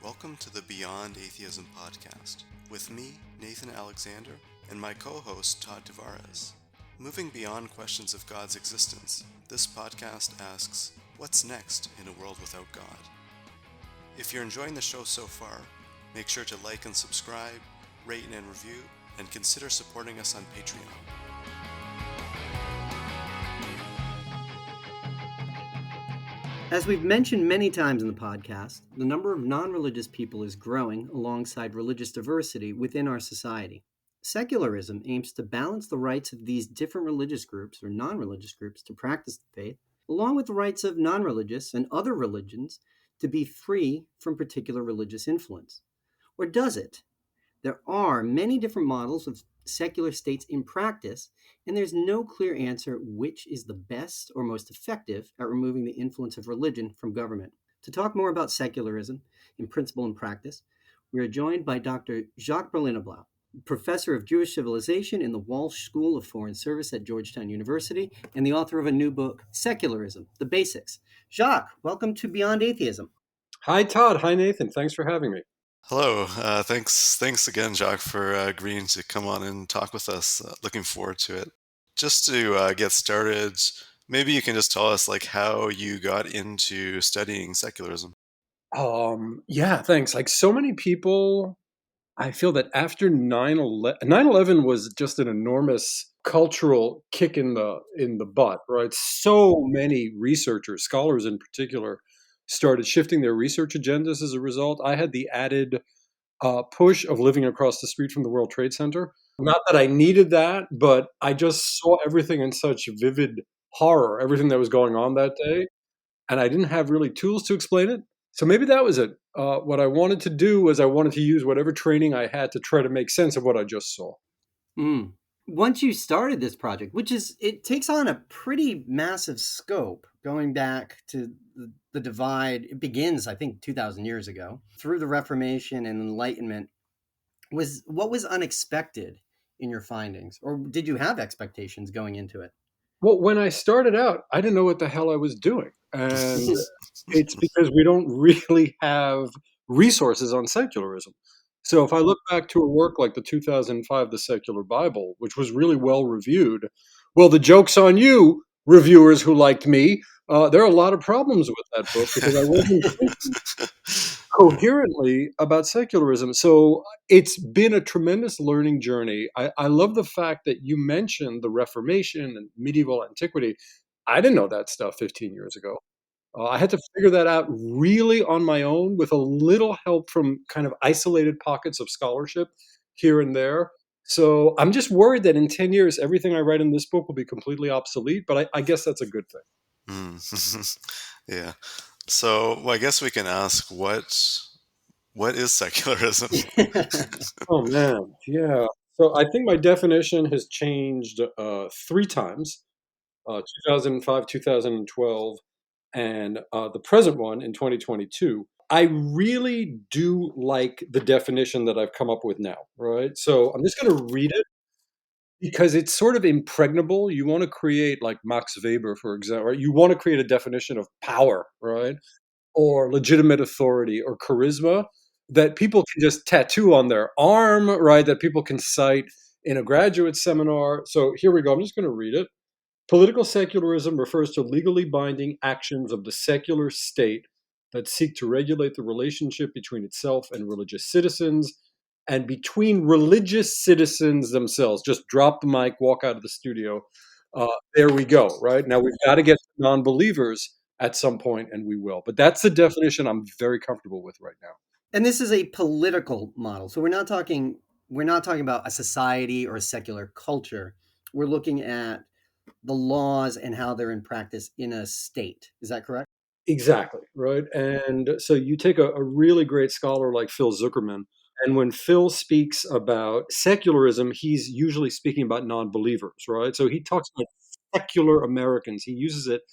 Welcome to the Beyond Atheism podcast, with me, Nathan Alexander, and my co-host, Todd Tavares. Moving beyond questions of God's existence, this podcast asks, what's next in a world without God? If you're enjoying the show so far, make sure to like and subscribe, rate and review, and consider supporting us on Patreon. As we've mentioned many times in the podcast, the number of non-religious people is growing alongside religious diversity within our society. Secularism aims to balance the rights of these different religious groups or non-religious groups to practice the faith, along with the rights of non-religious and other religions to be free from particular religious influence. Or does it? There are many different models of secular states in practice, and there's no clear answer which is the best or most effective at removing the influence of religion from government. To talk more about secularism in principle and practice, we are joined by Dr. Jacques Berlinerblau, professor of Jewish civilization in the Walsh School of Foreign Service at Georgetown University, and the author of a new book, Secularism, The Basics. Jacques, welcome to Beyond Atheism. Hi, Todd. Hi, Nathan. Thanks for having me. Hello. Thanks again, Jacques, for agreeing to come on and talk with us. Looking forward to it. Just to get started, maybe you can just tell us how you got into studying secularism. Yeah, thanks. Like so many people, I feel that after 9/11 was just an enormous cultural kick in the butt, right? So many researchers, scholars in particular, started shifting their research agendas as a result. I had the added push of living across the street from the World Trade Center. Not that I needed that, but I just saw everything in such vivid horror, everything that was going on that day. And I didn't have really tools to explain it. So maybe that was it. What I wanted to do was I wanted to use whatever training I had to try to make sense of what I just saw. Once you started this project, it takes on a pretty massive scope, going back to the divide. It begins, I think, 2,000 years ago, through the Reformation and Enlightenment. What was unexpected in your findings? Or did you have expectations going into it? Well, when I started out, I didn't know what the hell I was doing. And it's because we don't really have resources on secularism. So if I look back to a work like the 2005 The Secular Bible, which was really well reviewed, well, the joke's on you, reviewers who liked me. There are a lot of problems with that book because I wasn't thinking coherently about secularism. So it's been a tremendous learning journey. I love the fact that you mentioned the Reformation and medieval antiquity. I didn't know that stuff 15 years ago. I had to figure that out really on my own with a little help from kind of isolated pockets of scholarship here and there. So I'm just worried that in 10 years, everything I write in this book will be completely obsolete, but I guess that's a good thing. Yeah. So I guess we can ask what is secularism? Oh, man. Yeah. So I think my definition has changed three times, 2005, 2012, and the present one in 2022. I really do like the definition that I've come up with now, right? So I'm just going to read it because it's sort of impregnable. You want to create, like Max Weber, for example, right? You want to create a definition of power, right? Or legitimate authority or charisma that people can just tattoo on their arm, right? That people can cite in a graduate seminar. So here we go. I'm just going to read it. Political secularism refers to legally binding actions of the secular state that seek to regulate the relationship between itself and religious citizens and between religious citizens themselves. Just drop the mic, walk out of the studio. There we go, right? Now we've got to get to non-believers at some point, and we will. But that's the definition I'm very comfortable with right now. And this is a political model. So we're not talking about a society or a secular culture. We're looking at the laws and how they're in practice in a state. Is that correct? Exactly, right? And so you take a really great scholar like Phil Zuckerman, and when Phil speaks about secularism, he's usually speaking about non-believers, right? So he talks about secular Americans. He uses it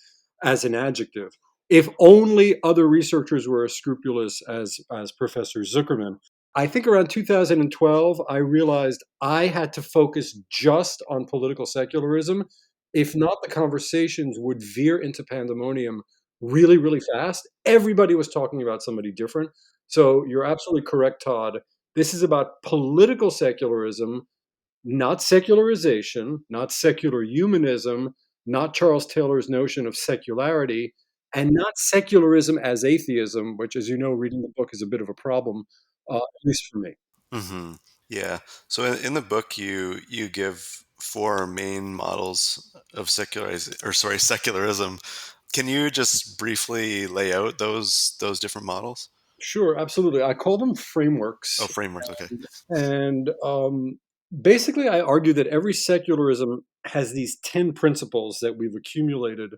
as an adjective. If only other researchers were as scrupulous as Professor Zuckerman. I think around 2012, I realized I had to focus just on political secularism. If not, the conversations would veer into pandemonium really, really fast. Everybody was talking about somebody different. So you're absolutely correct, Todd. This is about political secularism, not secularization, not secular humanism, not Charles Taylor's notion of secularity, and not secularism as atheism, which, as you know, reading the book is a bit of a problem, at least for me. Hmm. Yeah. So in the book, you give four main models of secularism. Can you just briefly lay out those different models? Sure, absolutely. I call them Oh, frameworks. frameworks. Okay. And basically, I argue that every secularism has these 10 principles that we've accumulated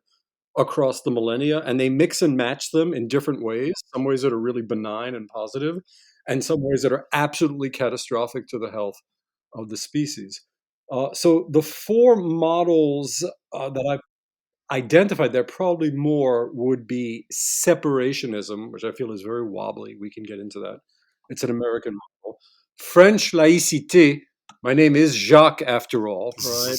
across the millennia, and they mix and match them in different ways, some ways that are really benign and positive, and some ways that are absolutely catastrophic to the health of the species. So the four models that I've identified, there are probably more, would be separationism, which I feel is very wobbly. We can get into that. It's an American model. French laïcité. My name is Jacques, after all, right?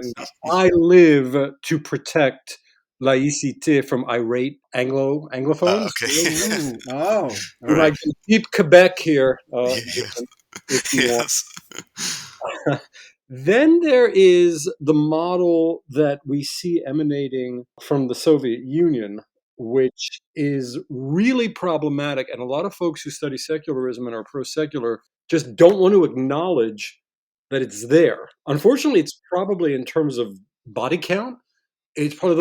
And I live to protect laïcité from irate Anglophones. Okay. Oh, We might Right. go deep Quebec here, Yeah. Nathan, if you want. Yes. Then there is the model that we see emanating from the Soviet Union, which is really problematic. And a lot of folks who study secularism and are pro secular just don't want to acknowledge that it's there. Unfortunately, it's probably, in terms of body count, it's probably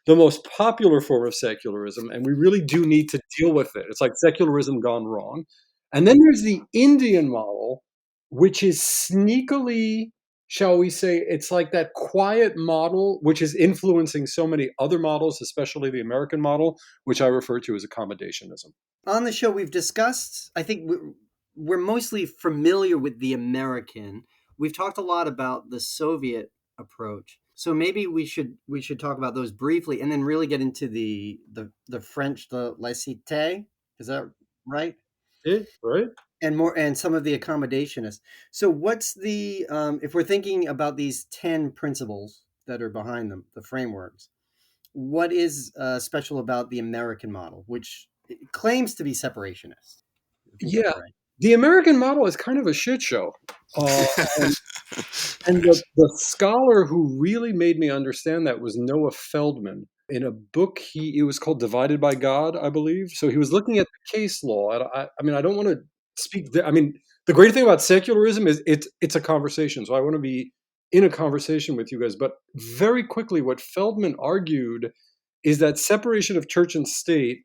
the most popular form of secularism, and we really do need to deal with it. It's like secularism gone wrong. And then there's the Indian model, which is sneakily, shall we say, it's like that quiet model which is influencing so many other models, especially the American model, which I refer to as accommodationism. on the show we've discussed, I think we're mostly familiar with the American. We've talked a lot about the Soviet approach. So maybe we should talk about those briefly and then really get into the French, the laïcité. Is that right? Right? And more, and some of the accommodationists. So what's the if we're thinking about these 10 principles that are behind them, the frameworks, what is special about the American model, which claims to be separationist? I think Yeah. that's right. The American model is kind of a shit show. Uh, And the scholar who really made me understand that was Noah Feldman. In a book, it was called Divided by God, I believe. So he was looking at the case law. And I mean, I don't want to speak. I mean, the great thing about secularism is it's a conversation. So I want to be in a conversation with you guys. But very quickly, what Feldman argued is that separation of church and state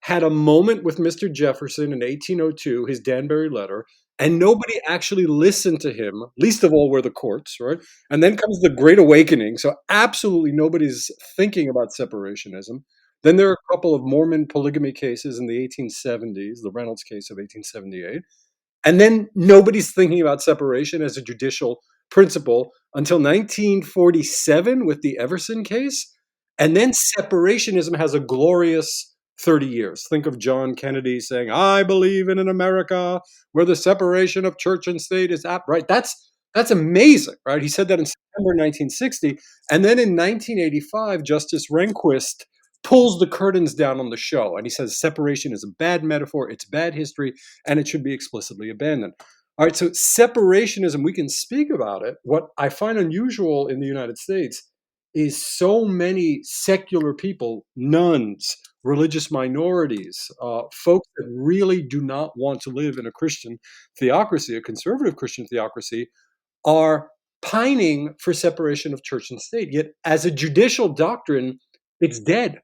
had a moment with Mr. Jefferson in 1802, his Danbury letter, and nobody actually listened to him, least of all were the courts, right? And then comes the Great Awakening. So absolutely nobody's thinking about separationism. Then there are a couple of Mormon polygamy cases in the 1870s, the Reynolds case of 1878. And then nobody's thinking about separation as a judicial principle until 1947 with the Everson case. And then separationism has a glorious 30 years. Think of John Kennedy saying, I believe in an America where the separation of church and state is right. That's amazing, right? He said that in September 1960. And then in 1985, Justice Rehnquist pulls the curtains down on the show. And he says separation is a bad metaphor, it's bad history, and it should be explicitly abandoned. All right, so separationism, we can speak about it. What I find unusual in the United States is so many secular people, nuns, religious minorities, folks that really do not want to live in a Christian theocracy, a conservative Christian theocracy, are pining for separation of church and state. Yet, as a judicial doctrine, it's dead.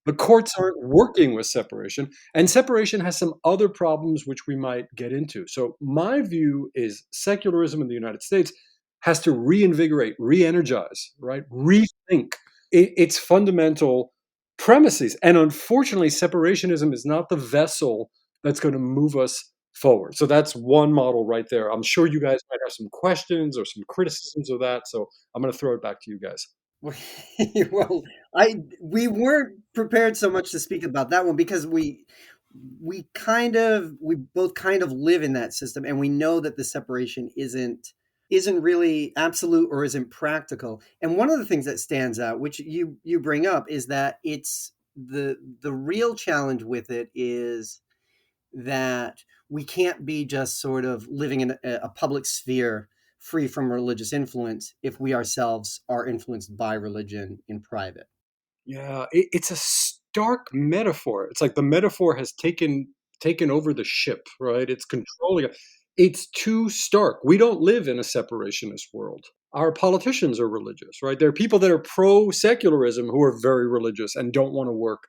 The courts aren't working with separation, and separation has some other problems which we might get into. So, my view is secularism in the United States has to reinvigorate, re energize, right? Rethink its fundamental premises. And unfortunately, separationism is not the vessel that's going to move us forward. So that's one model right there. I'm sure you guys might have some questions or some criticisms of that. So I'm going to throw it back to you guys. Well, I we weren't prepared so much to speak about that one because we both kind of live in that system, and we know that the separation isn't really absolute or isn't practical. And one of the things that stands out, which you bring up, is that it's the real challenge with it is that we can't be just sort of living in a public sphere free from religious influence if we ourselves are influenced by religion in private. Yeah, it's a stark metaphor. It's like the metaphor has taken over the ship, right? It's controlling it. It's too stark. We don't live in a separationist world. Our politicians are religious, right? There are people that are pro-secularism who are very religious and don't want to work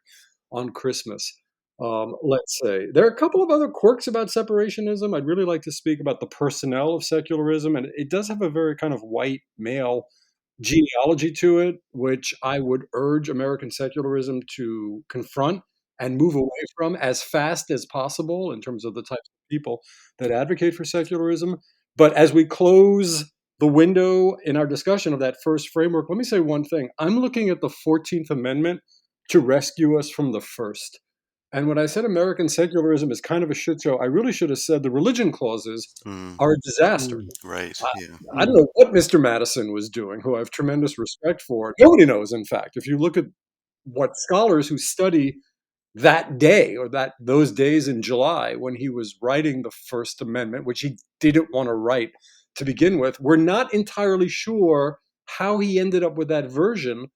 on Christmas. Let's say there are a couple of other quirks about separationism. I'd really like to speak about the personnel of secularism, and it does have a very kind of white male genealogy to it, which I would urge American secularism to confront and move away from as fast as possible in terms of the types of people that advocate for secularism. But as we close the window in our discussion of that first framework, let me say one thing. I'm looking at the 14th Amendment to rescue us from the first. And when I said American secularism is kind of a shit show, I really should have said the religion clauses Mm, are a disaster. Mm, right. I Yeah. I don't know what Mr. Madison was doing, who I have tremendous respect for. Nobody knows, in fact. If you look at what scholars who study that day or those days in July when he was writing the First Amendment, which he didn't want to write to begin with, we're not entirely sure how he ended up with that version,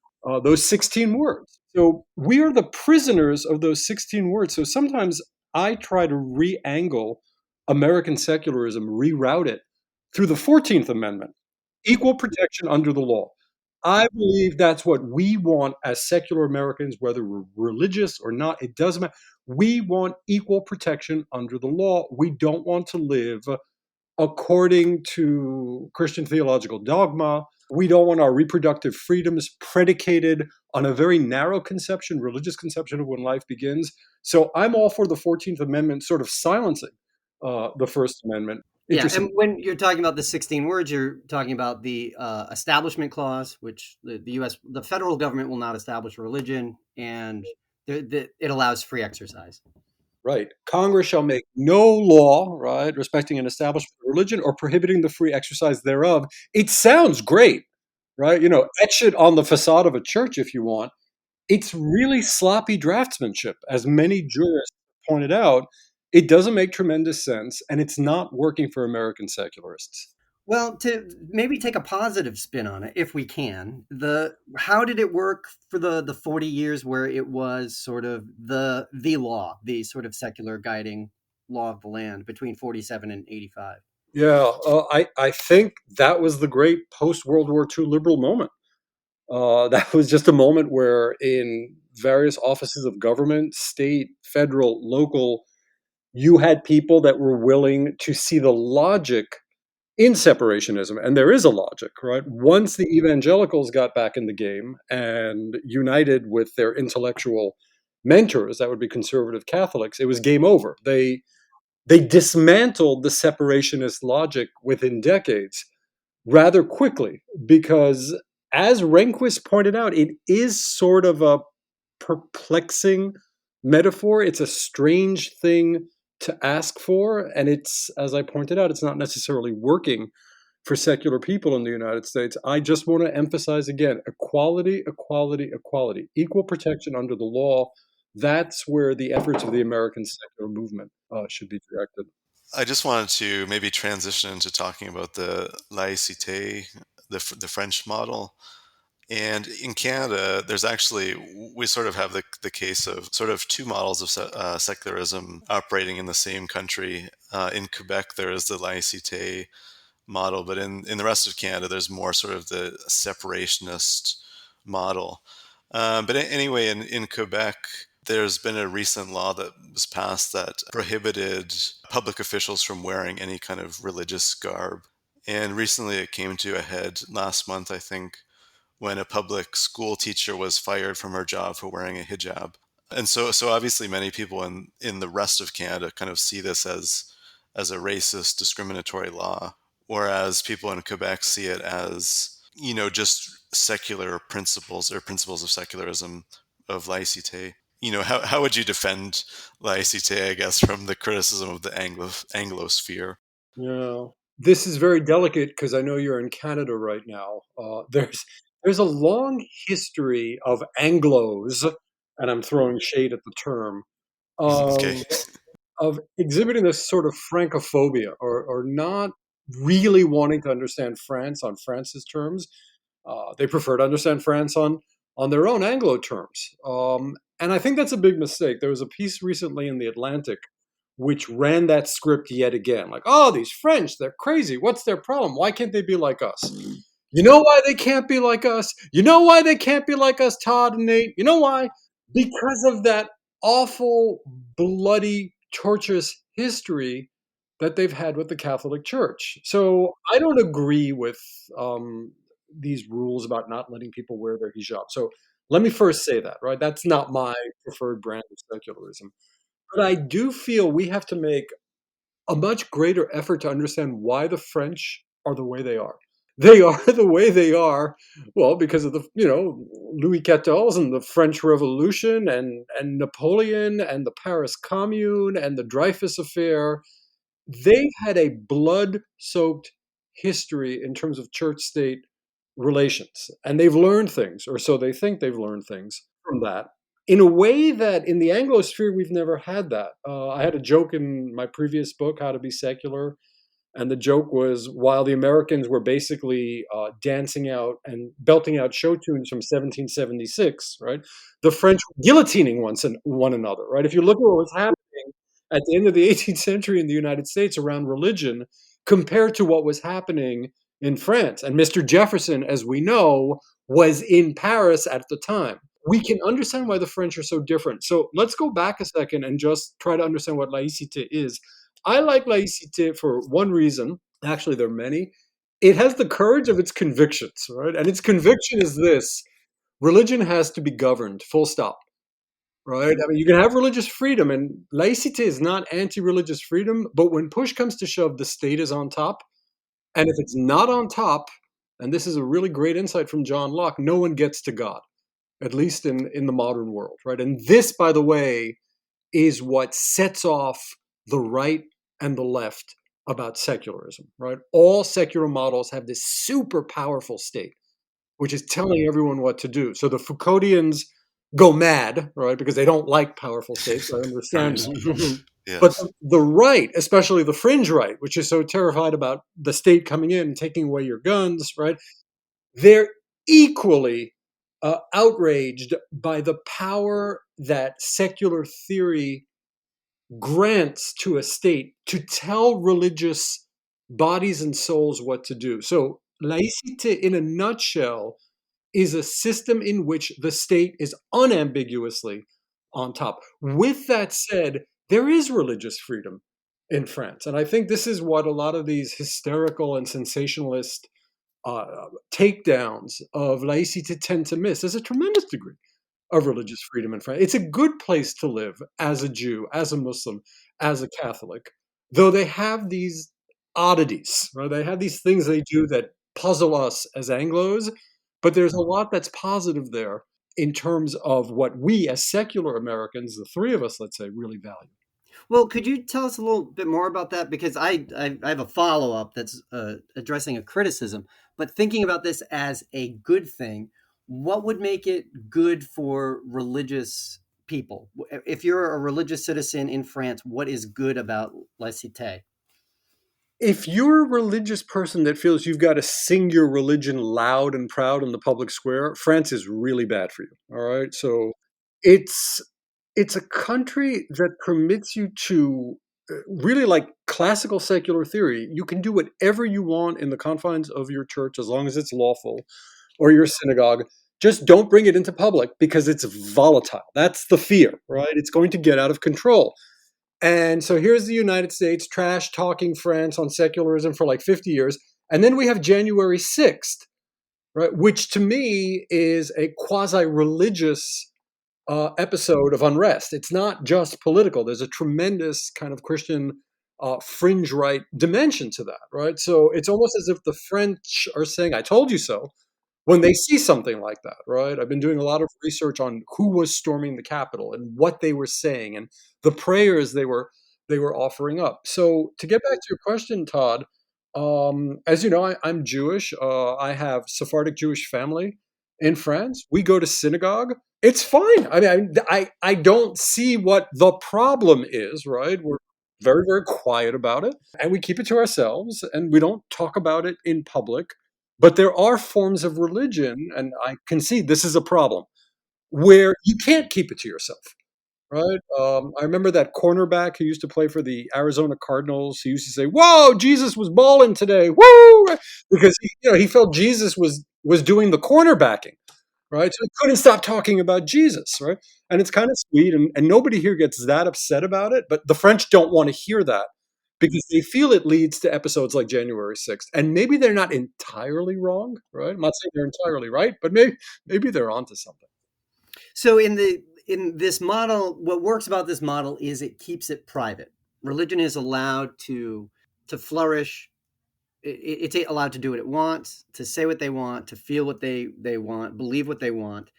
those 16 words. So we are the prisoners of those 16 words. So sometimes I try to re-angle American secularism, reroute it through the 14th Amendment, equal protection under the law. I believe that's what we want as secular Americans, whether we're religious or not, it doesn't matter. We want equal protection under the law. We don't want to live according to Christian theological dogma. We don't want our reproductive freedoms predicated on a very narrow conception, religious conception of when life begins. So I'm all for the 14th Amendment sort of silencing the First Amendment. Yeah, Interesting. and when you're talking about the 16 words, you're talking about the Establishment Clause, which the U.S. the federal government will not establish a religion, and it allows free exercise. Right. Congress shall make no law, right, respecting an establishment of religion or prohibiting the free exercise thereof. It sounds great, right? Etch it on the facade of a church if you want. It's really sloppy draftsmanship, as many jurists pointed out. It doesn't make tremendous sense, and it's not working for American secularists. Well, to maybe take a positive spin on it, if we can, how did it work for the 40 years where it was sort of the law, the sort of secular guiding law of the land between 47 and 85? Yeah, I think that was the great post World War II liberal moment. That was just a moment where, in various offices of government, state, federal, local, you had people that were willing to see the logic in separationism. And there is a logic, right? Once the evangelicals got back in the game and united with their intellectual mentors, that would be conservative Catholics, it was game over. They dismantled the separationist logic within decades rather quickly because, as Rehnquist pointed out, it is sort of a perplexing metaphor. It's a strange thing to ask for, and it's, as I pointed out, it's not necessarily working for secular people in the United States. I just want to emphasize again, equality, equality, equality, equal protection under the law. That's where the efforts of the American secular movement should be directed. I just wanted to maybe transition into talking about the laïcité, the French model. And in Canada, there's actually, we sort of have the case of sort of two models of secularism operating in the same country. In Quebec, there is the laïcité model, but in the rest of Canada, there's more sort of the separationist model. But anyway, in Quebec, there's been a recent law that was passed that prohibited public officials from wearing any kind of religious garb. And recently it came to a head last month, I think, when a public school teacher was fired from her job for wearing a hijab. And so obviously many people in the rest of Canada kind of see this as a racist, discriminatory law, whereas people in Quebec see it as, just secular principles or principles of secularism, of laïcité. How would you defend laïcité, I guess, from the criticism of the Anglosphere? Yeah, this is very delicate because I know you're in Canada right now. There's a long history of Anglos, and I'm throwing shade at the term, Okay. of exhibiting this sort of Francophobia, or not really wanting to understand France on France's terms. They prefer to understand France on their own Anglo terms. And I think that's a big mistake. There was a piece recently in The Atlantic which ran that script yet again. Like, oh, these French, they're crazy. What's their problem? Why can't they be like us? You know why they can't be like us? You know why they can't be like us, Todd and Nate? You know why? Because of that awful, bloody, torturous history that they've had with the Catholic Church. So I don't agree with these rules about not letting people wear their hijab. So let me first say that, right? That's not my preferred brand of secularism. But I do feel we have to make a much greater effort to understand why the French are the way they are. They are the way they are, well, because of the, Louis XIV and the French Revolution and Napoleon and the Paris Commune and the Dreyfus Affair. They've had a blood-soaked history in terms of church-state relations, and they've learned things, or so they think they've learned things from that, in a way that in the Anglosphere we've never had that. I had a joke in my previous book, How to Be Secular, and the joke was, while the Americans were basically dancing out and belting out show tunes from 1776, right? The French were guillotining one another, right? If you look at what was happening at the end of the 18th century in the United States around religion, compared to what was happening in France. And Mr. Jefferson, as we know, was in Paris at the time. We can understand why the French are so different. So let's go back a second and just try to understand what laïcité is. I like laïcité for one reason. Actually, there are many. It has the courage of its convictions, right? And its conviction is this: religion has to be governed, full stop, right? I mean, you can have religious freedom, and laïcité is not anti-religious freedom, but when push comes to shove, the state is on top. And if it's not on top, and this is a really great insight from John Locke, no one gets to God, at least in the modern world, right? And this, by the way, is what sets off the right and the left about secularism, right? All secular models have this super powerful state, which is telling everyone what to do. So the Foucauldians go mad, right? Because they don't like powerful states. I understand that. But Yes. the right, especially the fringe right, which is so terrified about the state coming in and taking away your guns, right? They're equally outraged by the power that secular theory grants to a state to tell religious bodies and souls what to do. So, laïcité, in a nutshell, is a system in which the state is unambiguously on top. With that said, there is religious freedom in France. And I think this is what a lot of these hysterical and sensationalist uh, takedowns of laïcité tend to miss. There's a tremendous degree of religious freedom in France. It's a good place to live as a Jew, as a Muslim, as a Catholic, though they have these oddities, right? They have these things they do that puzzle us as Anglos, but there's a lot that's positive there in terms of what we as secular Americans, the three of us, let's say, really value. Well, could you tell us a little bit more about that? Because I have a follow up that's addressing a criticism, but thinking about this as a good thing, what would make it good for religious people? If you're a religious citizen in France, what is good about laïcité? If you're a religious person that feels you've got to sing your religion loud and proud in the public square, France is really bad for you. All right. So it's it's a country that permits you to really, like classical secular theory, you can do whatever you want in the confines of your church as long as it's lawful, or your synagogue. Just don't bring it into public because it's volatile. That's the fear, right? It's going to get out of control. And so here's the United States trash talking France on secularism for like 50 years. And then we have January 6th, right? Which to me is a quasi religious episode of unrest. It's not just political, there's a tremendous kind of Christian fringe right dimension to that, right? So it's almost as if the French are saying, I told you so, when they see something like that, right? I've been doing a lot of research on who was storming the Capitol and what they were saying and the prayers they were offering up. So to get back to your question, Todd, as you know, I'm Jewish. I have Sephardic Jewish family in France. We go to synagogue. It's fine. I mean, I don't see what the problem is, right? very, very quiet about it, and we keep it to ourselves, and we don't talk about it in public. But there are forms of religion, and I concede this is a problem, where you can't keep it to yourself. Right? I remember that cornerback who used to play for the Arizona Cardinals. He used to say, "Whoa, Jesus was balling today, woo!" Because he felt Jesus was doing the cornerbacking, right? So he couldn't stop talking about Jesus, right? And it's kind of sweet, and nobody here gets that upset about it. But the French don't want to hear that because they feel it leads to episodes like January 6th. And maybe they're not entirely wrong, right? I'm not saying they're entirely right, but maybe they're onto something. So in this model, what works about this model is it keeps it private. Religion is allowed to flourish. It's allowed to do what it wants, to say what they want, to feel what they want, believe what they want,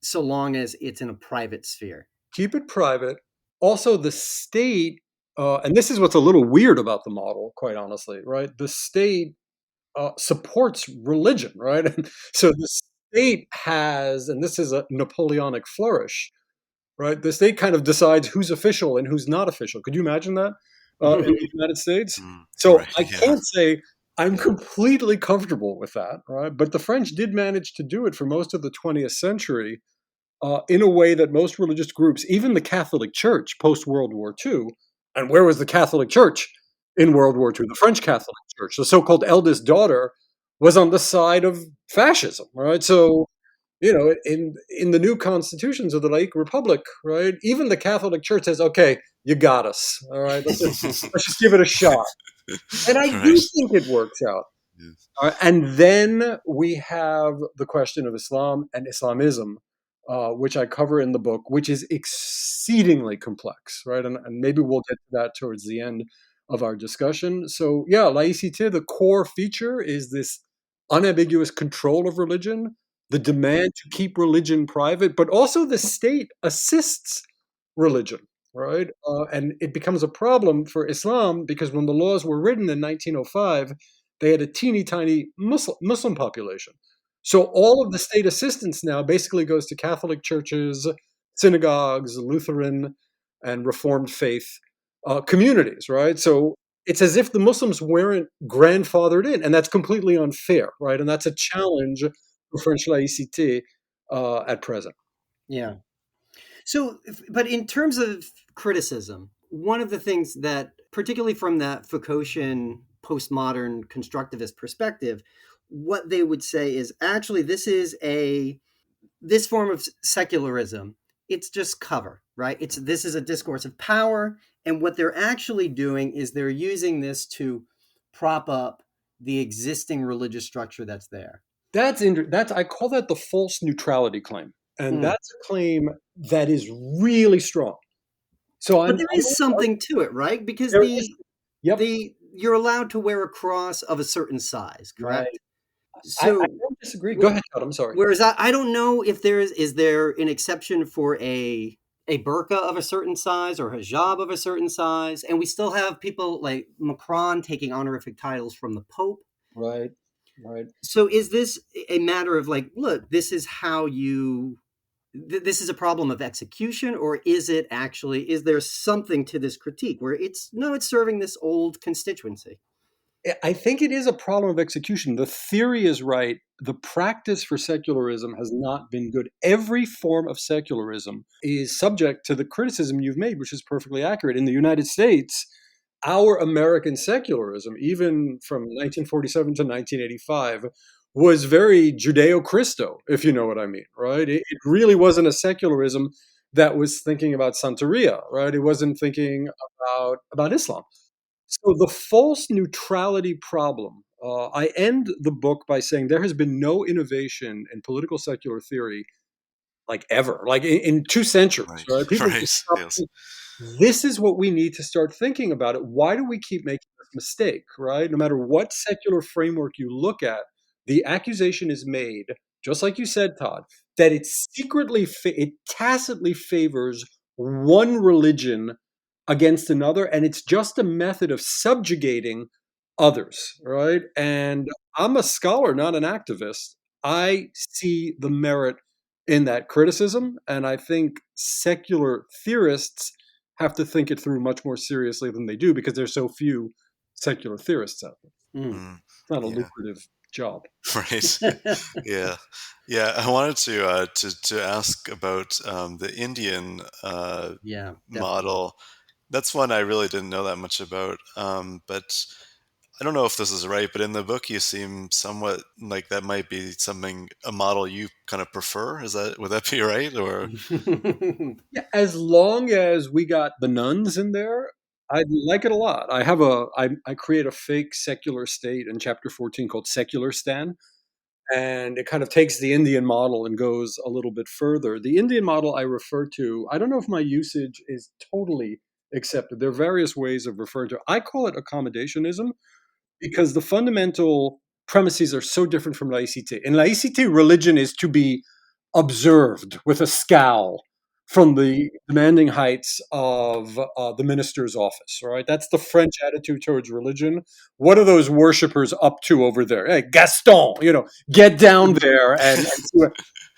so long as it's in a private sphere. Keep it private. Also, the state, and this is what's a little weird about the model, quite honestly, right? The state supports religion, right? And so the state has, and this is a Napoleonic flourish, right? The state kind of decides who's official and who's not official. Could you imagine that in the United States? So Right, I yeah. can't say I'm completely comfortable with that, right? But the French did manage to do it for most of the 20th century in a way that most religious groups, even the Catholic Church post World War II, and where was the Catholic Church in World War II? The French Catholic Church, the so-called eldest daughter, was on the side of fascism, right? So in the new constitutions of the late republic, right? Even the Catholic Church says, "Okay, you got us. All right, let's just give it a shot." And I do Right. think it works out. Yes. And then we have the question of Islam and Islamism, which I cover in the book, which is exceedingly complex, right? And maybe we'll get to that towards the end of our discussion. So, yeah, laïcité, the core feature is this unambiguous control of religion, the demand to keep religion private, but also the state assists religion, right? And it becomes a problem for Islam because when the laws were written in 1905, they had a teeny tiny Muslim population. So all of the state assistance now basically goes to Catholic churches, synagogues, Lutheran, and Reformed faith communities, right? So it's as if the Muslims weren't grandfathered in, and that's completely unfair, right? And that's a challenge for French laïcité at present. Yeah. So, but in terms of criticism, one of the things that, particularly from that Foucaultian postmodern constructivist perspective, what they would say is actually this form of secularism. It's just cover, right? This is a discourse of power, and what they're actually doing is they're using this to prop up the existing religious structure that's there. That's I call that the false neutrality claim, and Mm. that's a claim that is really strong. So But there is something to it, right? Because there is, yep, you're allowed to wear a cross of a certain size, right. correct? I So, don't disagree. Go ahead, Todd. I'm sorry. whereas I don't know if is there an exception for a burqa of a certain size or hijab of a certain size, and we still have people like Macron taking honorific titles from the Pope. Right, right. So, is this a matter of like, look, this is how you this is a problem of execution, or is there something to this critique where it's serving this old constituency? I think it is a problem of execution. The theory is right. The practice for secularism has not been good. Every form of secularism is subject to the criticism you've made, which is perfectly accurate. In the United States, our American secularism, even from 1947 to 1985, was very Judeo-Christo, if you know what I mean, right? It really wasn't a secularism that was thinking about Santeria, right? It wasn't thinking about Islam. So the false neutrality problem, I end the book by saying there has been no innovation in political secular theory like ever, like in 2 centuries, Right. right? People Right. just stop. Yes. This is what we need to start thinking about it. Why do we keep making this mistake, right? No matter what secular framework you look at, the accusation is made, just like you said, Todd, that it tacitly favors one religion against another, and it's just a method of subjugating others, right? And I'm a scholar, not an activist. I see the merit in that criticism, and I think secular theorists have to think it through much more seriously than they do because there's so few secular theorists out there. Mm. Mm, It's not a yeah. lucrative job. Right. Yeah. Yeah. I wanted to ask about the Indian Yeah, definitely. model. That's one I really didn't know that much about. But I don't know if this is right, but in the book you seem somewhat like that might be something, a model you kind of prefer. Would that be right? Or Yeah, as long as we got the nuns in there, I like it a lot. I create a fake secular state in chapter 14 called Secularistan, and it kind of takes the Indian model and goes a little bit further. The Indian model I refer to, I don't know if my usage is totally accepted. There are various ways of referring to it. I call it accommodationism because the fundamental premises are so different from laicite. In laicite, religion is to be observed with a scowl from the demanding heights of the minister's office, right? That's the French attitude towards religion. What are those worshippers up to over there? Hey, Gaston, get down there and see what.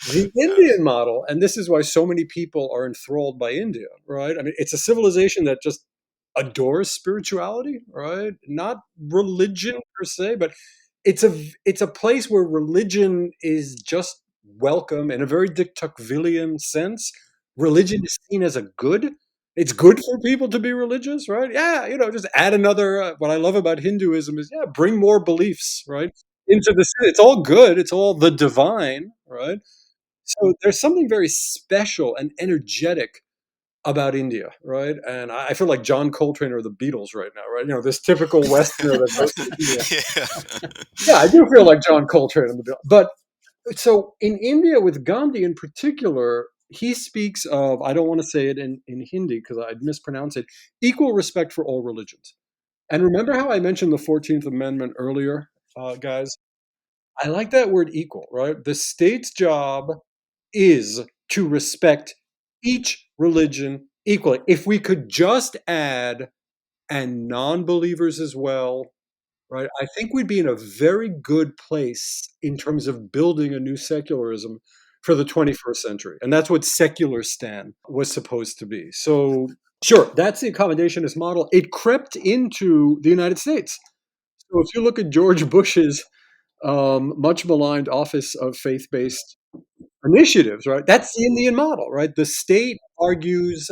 The yeah. Indian model, and this is why so many people are enthralled by India, right? I mean, it's a civilization that just adores spirituality, right? Not religion per se, but it's a place where religion is just welcome in a very de Tocquevillian sense. Religion is seen as a good. It's good for people to be religious, right? Yeah, just add another. What I love about Hinduism is, yeah, bring more beliefs, right, into the. It's all good. It's all the divine, right? So there's something very special and energetic about India, right? And I feel like John Coltrane or the Beatles right now, right? This typical Westerner that goes to India. Yeah. Yeah, I do feel like John Coltrane and the Beatles. But so in India with Gandhi in particular, he speaks of, I don't want to say it in Hindi because I'd mispronounce it, equal respect for all religions. And remember how I mentioned the 14th Amendment earlier, guys? I like that word equal, right? The state's job is to respect each religion equally. If we could just add and non-believers as well, right? I think we'd be in a very good place in terms of building a new secularism for the 21st century. And that's what secular Stan was supposed to be. So, sure, that's the accommodationist model. It crept into the United States. So if you look at George Bush's much maligned Office of Faith-Based Initiatives, right? That's the Indian model, right? The state argues,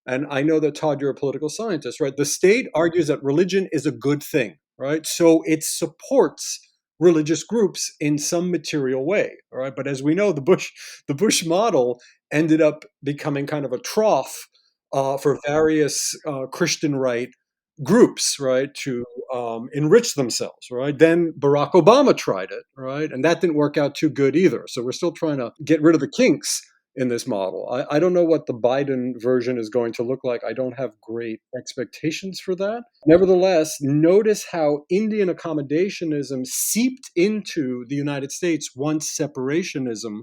and I know that Todd, you're a political scientist, right? The state argues that religion is a good thing, right? So it supports religious groups in some material way, all right? But as we know, the Bush model ended up becoming kind of a trough for various Christian right groups, right, to enrich themselves, right? Then Barack Obama tried it, right, and that didn't work out too good either. So we're still trying to get rid of the kinks in this model. I don't know what the Biden version is going to look like. I don't have great expectations for that. Nevertheless, notice how Indian accommodationism seeped into the United States once separationism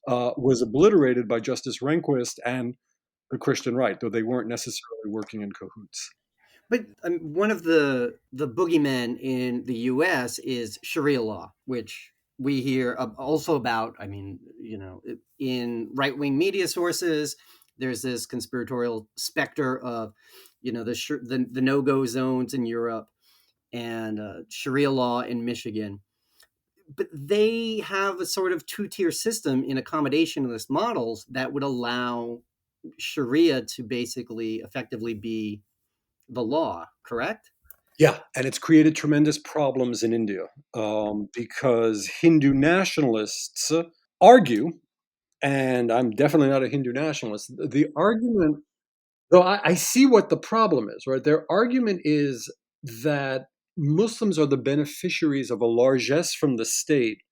was obliterated by Justice Rehnquist and the Christian right, though they weren't necessarily working in cahoots. But one of the boogeymen in the U.S. is Sharia law, which we hear also about. I mean, in right wing media sources, there's this conspiratorial specter of, the no go zones in Europe and Sharia law in Michigan. But they have a sort of two-tier system in accommodationist models that would allow Sharia to basically effectively be the law, correct? Yeah, and it's created tremendous problems in India because Hindu nationalists argue, and I'm definitely not a Hindu nationalist. The argument, though, I see what the problem is, right? Their argument is that Muslims are the beneficiaries of a largesse from the state,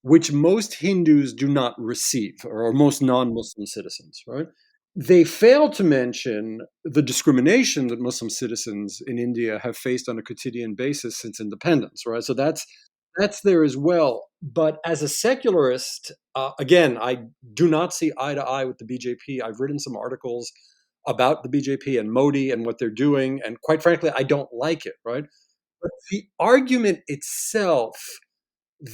which most Hindus do not receive, or most non Muslim citizens, right? They fail to mention the discrimination that Muslim citizens in India have faced on a quotidian basis since independence, right? So that's there as well. But as a secularist, again, I do not see eye to eye with the BJP. I've written some articles about the BJP and Modi and what they're doing, and quite frankly, I don't like it, right? But the argument itself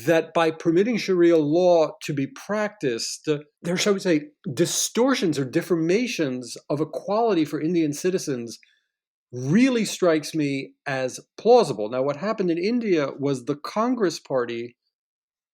that by permitting Sharia law to be practiced, there, shall we say, distortions or deformations of equality for Indian citizens really strikes me as plausible. Now, what happened in India was the Congress Party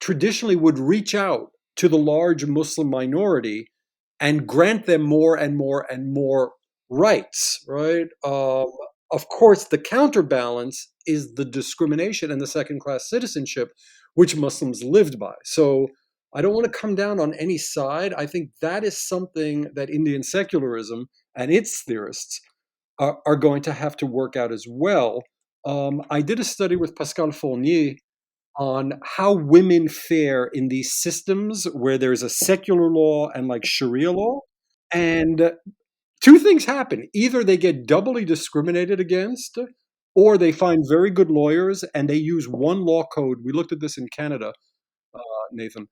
traditionally would reach out to the large Muslim minority and grant them more and more and more rights, right? Of course, the counterbalance is the discrimination and the second class citizenship, which Muslims lived by. So I don't want to come down on any side. I think that is something that Indian secularism and its theorists are going to have to work out as well. I did a study with Pascal Fournier on how women fare in these systems where there's a secular law and like Sharia law. And two things happen. Either they get doubly discriminated against, or they find very good lawyers and they use one law code. We looked at this in Canada, Nathan.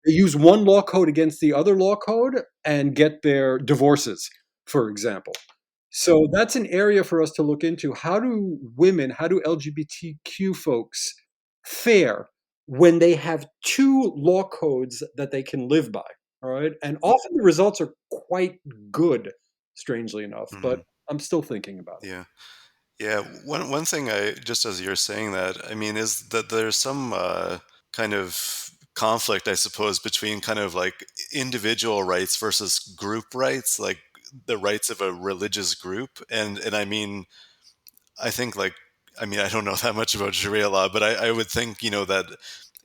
They use one law code against the other law code and get their divorces, for example. So that's an area for us to look into. How do women, how do LGBTQ folks fare when they have two law codes that they can live by? All right. And often the results are quite good, strangely enough, but Mhm. I'm still thinking about it. Yeah. Yeah, one thing I just as you're saying that, I mean, is that there's some kind of conflict, I suppose, between kind of like individual rights versus group rights, like the rights of a religious group, and I mean, I think like, I mean, I don't know that much about Sharia law, but I would think, that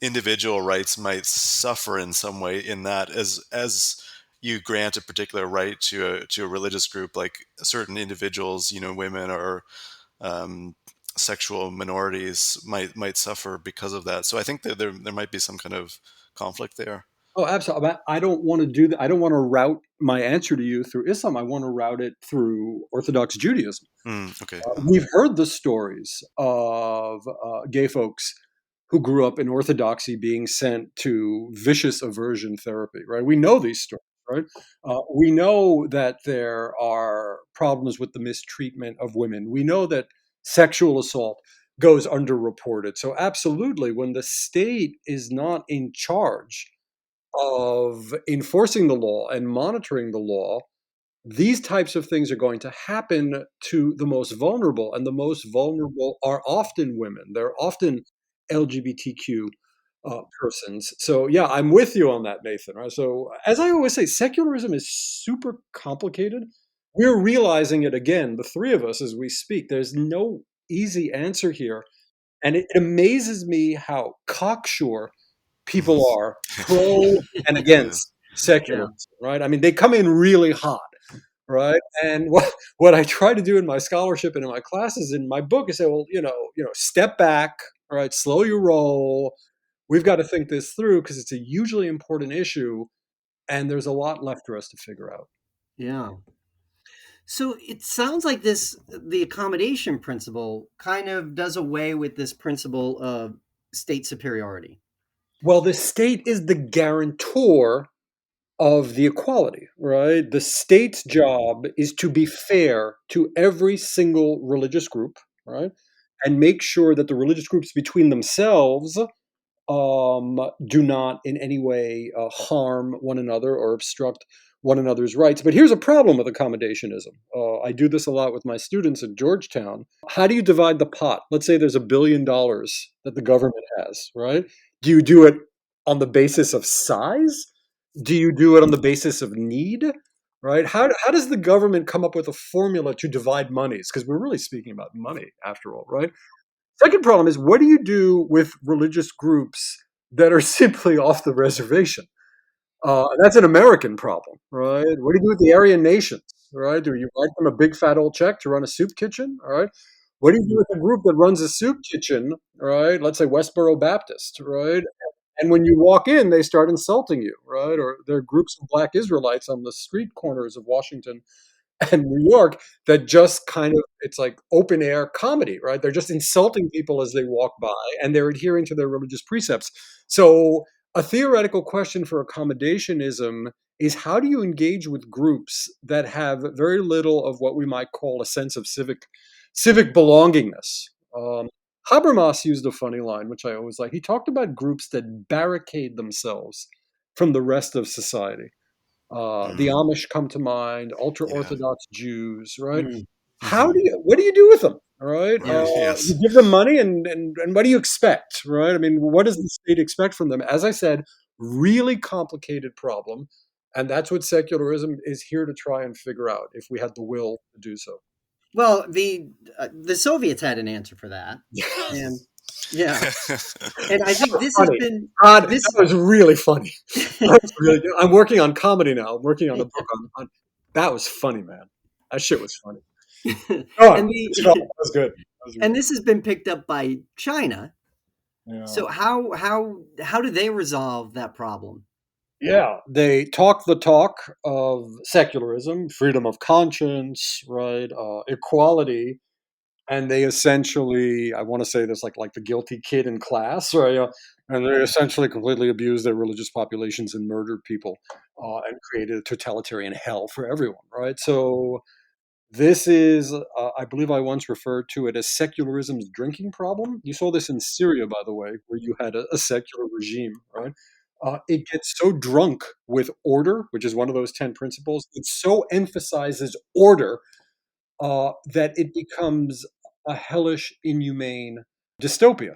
individual rights might suffer in some way in that as you grant a particular right to a religious group, like certain individuals, women or um, sexual minorities might suffer because of that. So I think that there might be some kind of conflict there. Oh, absolutely. I don't want to do that. I don't want to route my answer to you through Islam. I want to route it through Orthodox Judaism. Okay. We've heard the stories of gay folks who grew up in Orthodoxy being sent to vicious aversion therapy, right? We know these stories, right? We know that there are problems with the mistreatment of women. We know that sexual assault goes underreported. So, absolutely, when the state is not in charge of enforcing the law and monitoring the law, these types of things are going to happen to the most vulnerable, and the most vulnerable are often women. They're often LGBTQ persons. So, yeah, I'm with you on that, Nathan. Right? So, as I always say, secularism is super complicated. We're realizing it again, the three of us, as we speak. There's no easy answer here. And it amazes me how cocksure people Mhm. are pro and Yeah. against Yeah. secularism, right? I mean, they come in really hot, right? And what I try to do in my scholarship and in my classes, in my book, is say, well, step back, all right, slow your roll. We've got to think this through because it's a hugely important issue, and there's a lot left for us to figure out. Yeah. So it sounds like the accommodation principle kind of does away with this principle of state superiority. Well, the state is the guarantor of the equality, right? The state's job is to be fair to every single religious group, right? And make sure that the religious groups between themselves do not in any way harm one another or obstruct one another's rights. But here's a problem with accommodationism. I do this a lot with my students at Georgetown. How do you divide the pot? Let's say there's $1 billion that the government has, right? Do you do it on the basis of size? Do you do it on the basis of need? Right? How does the government come up with a formula to divide monies? Because we're really speaking about money after all, right? Second problem is, what do you do with religious groups that are simply off the reservation? That's an American problem, right? What do you do with the Aryan nations, right? Do you write them a big fat old check to run a soup kitchen, all right? What do you do with a group that runs a soup kitchen, right? Let's say Westboro Baptist, right? And when you walk in, they start insulting you, right? Or there are groups of black Israelites on the street corners of Washington and New York that just kind of, it's like open air comedy, right? They're just insulting people as they walk by and they're adhering to their religious precepts. So a theoretical question for accommodationism is, how do you engage with groups that have very little of what we might call a sense of civic belongingness? Habermas used a funny line, which I always like. He talked about groups that barricade themselves from the rest of society. The Mm, Amish come to mind, ultra yeah. Orthodox Jews, right? Mm, Hmm. What do you do with them? All right. yeah. Right. You Yes. give them money and what do you expect? Right. I mean, what does the state expect from them? As I said, really complicated problem. And that's what secularism is here to try and figure out if we had the will to do so. Well, the Soviets had an answer for that, and yeah, and I think this has Funny. been God, that this. was really funny. That was really good. I'm working on comedy now. I'm working on a book on that was funny, man. That shit was funny. Go on. and Finish it off. the That was good. That was really and this has been picked up by China. good. Yeah. So how do they resolve that problem? Yeah, they talk the talk of secularism, freedom of conscience, right, equality, and they essentially, I want to say this like the guilty kid in class, right? And they essentially completely abused their religious populations and murdered people, and created a totalitarian hell for everyone, right? So this is, I believe I once referred to it as secularism's drinking problem. You saw this in Syria, by the way, where you had a secular regime, right? It gets so drunk with order, which is one of those 10 principles. It so emphasizes order that it becomes a hellish, inhumane dystopia.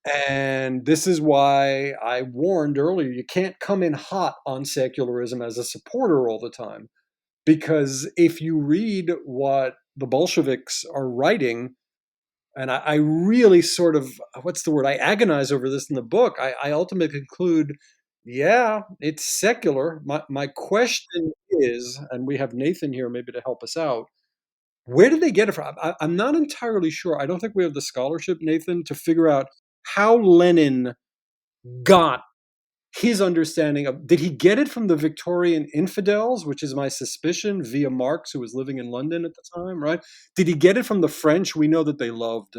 And this is why I warned earlier you can't come in hot on secularism as a supporter all the time because if you read what the Bolsheviks are writing, and I really sort of, what's the word? I agonize over this in the book. I ultimately conclude, yeah, it's secular. My question is, and we have Nathan here maybe to help us out. Where did they get it from? I'm not entirely sure. I don't think we have the scholarship, Nathan, to figure out how Lenin got his understanding of, did he get it from the Victorian infidels, which is my suspicion, via Marx, who was living in London at the time, right? Did he get it from the French? We know that they loved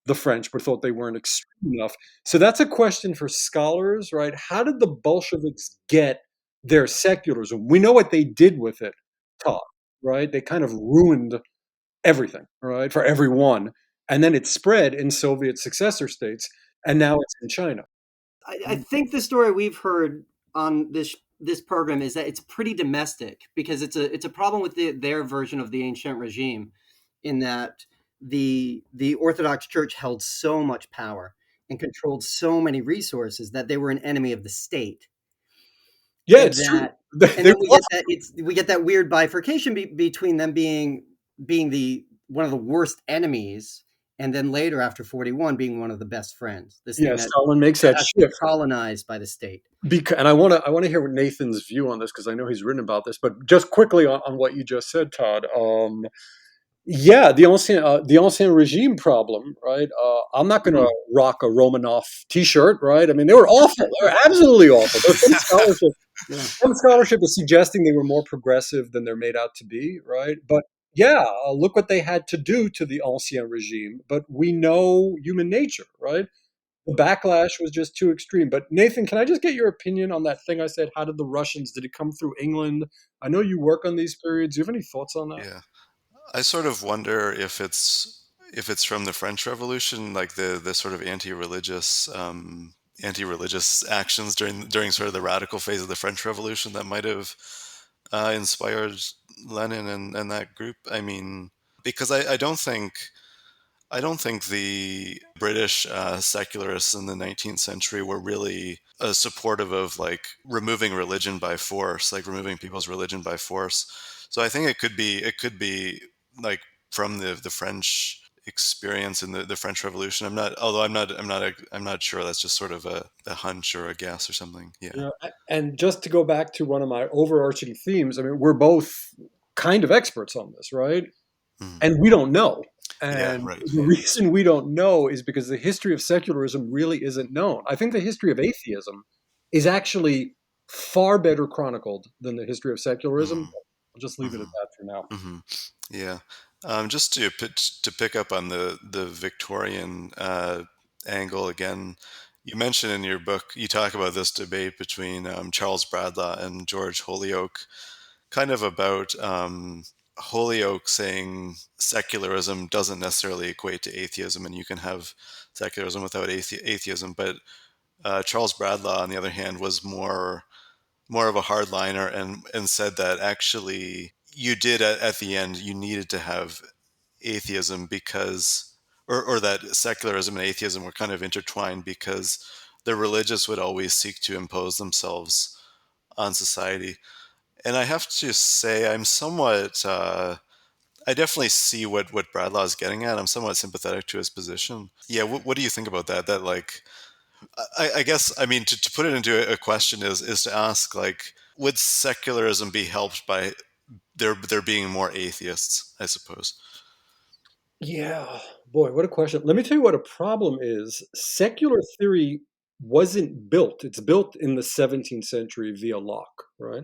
the French, but thought they weren't extreme enough. So that's a question for scholars, right? How did the Bolsheviks get their secularism? We know what they did with it, Todd, right? They kind of ruined everything, right, for everyone. And then it spread in Soviet successor states, and now it's in China. I think the story we've heard on this program is that it's pretty domestic because it's a problem with their version of the ancient regime, in that the Orthodox Church held so much power and controlled so many resources that they were an enemy of the state, Yeah, and it's true. that and They then lost. we get that weird bifurcation between them being the one of the worst enemies, and then later after 41 being one of the best friends, this Yeah, thing that Stalin makes that has to be shift. colonized by the state. Because, and I want to hear what Nathan's view on this because I know he's written about this. But just quickly on what you just said, Todd. Yeah, the ancien regime problem, right? I'm not going to Mhm. rock a Romanov T-shirt, right? I mean, they were awful. They were absolutely awful. There's Yeah. some scholarship is suggesting they were more progressive than they're made out to be, right? But yeah, look what they had to do to the ancien regime. But we know human nature, right? The backlash was just too extreme. But Nathan, can I just get your opinion on that thing I said? How did the Russians? Did it come through England? I know you work on these periods. Do you have any thoughts on that? Yeah. I sort of wonder if it's from the French Revolution, like the sort of anti-religious actions during sort of the radical phase of the French Revolution that might have inspired Lenin and that group. I mean, because I don't think the British secularists in the 19th century were really supportive of like removing religion by force, like removing people's religion by force. So I think it could be like from the French experience in the French Revolution. I'm not sure. That's just sort of a hunch or a guess or something. Yeah. Yeah, and just to go back to one of my overarching themes, I mean, we're both kind of experts on this, right? Mhm. And we don't know. Yeah. And Right. the reason we don't know is because the history of secularism really isn't known. I think the history of atheism is actually far better chronicled than the history of secularism. Hmm. I'll just leave it at Hmm. that for now. Hmm. Yeah. Just to pick up on the Victorian angle again, you mentioned in your book you talk about this debate between Charles Bradlaugh and George Holyoake, kind of about Holyoake saying secularism doesn't necessarily equate to atheism, and you can have secularism without atheism. But Charles Bradlaugh, on the other hand, was more of a hardliner and said that actually you did at the end you needed to have atheism because or that secularism and atheism were kind of intertwined because the religious would always seek to impose themselves on society. And I have to say I'm somewhat I definitely see what Bradlaugh is getting at. I'm somewhat sympathetic to his position. Yeah, what do you think about that? That like I guess I mean to put it into a question is to ask like would secularism be helped by there being more atheists? I suppose. Yeah, boy, what a question. Let me tell you what a problem is. Secular theory wasn't built. It's built in the 17th century via Locke, right?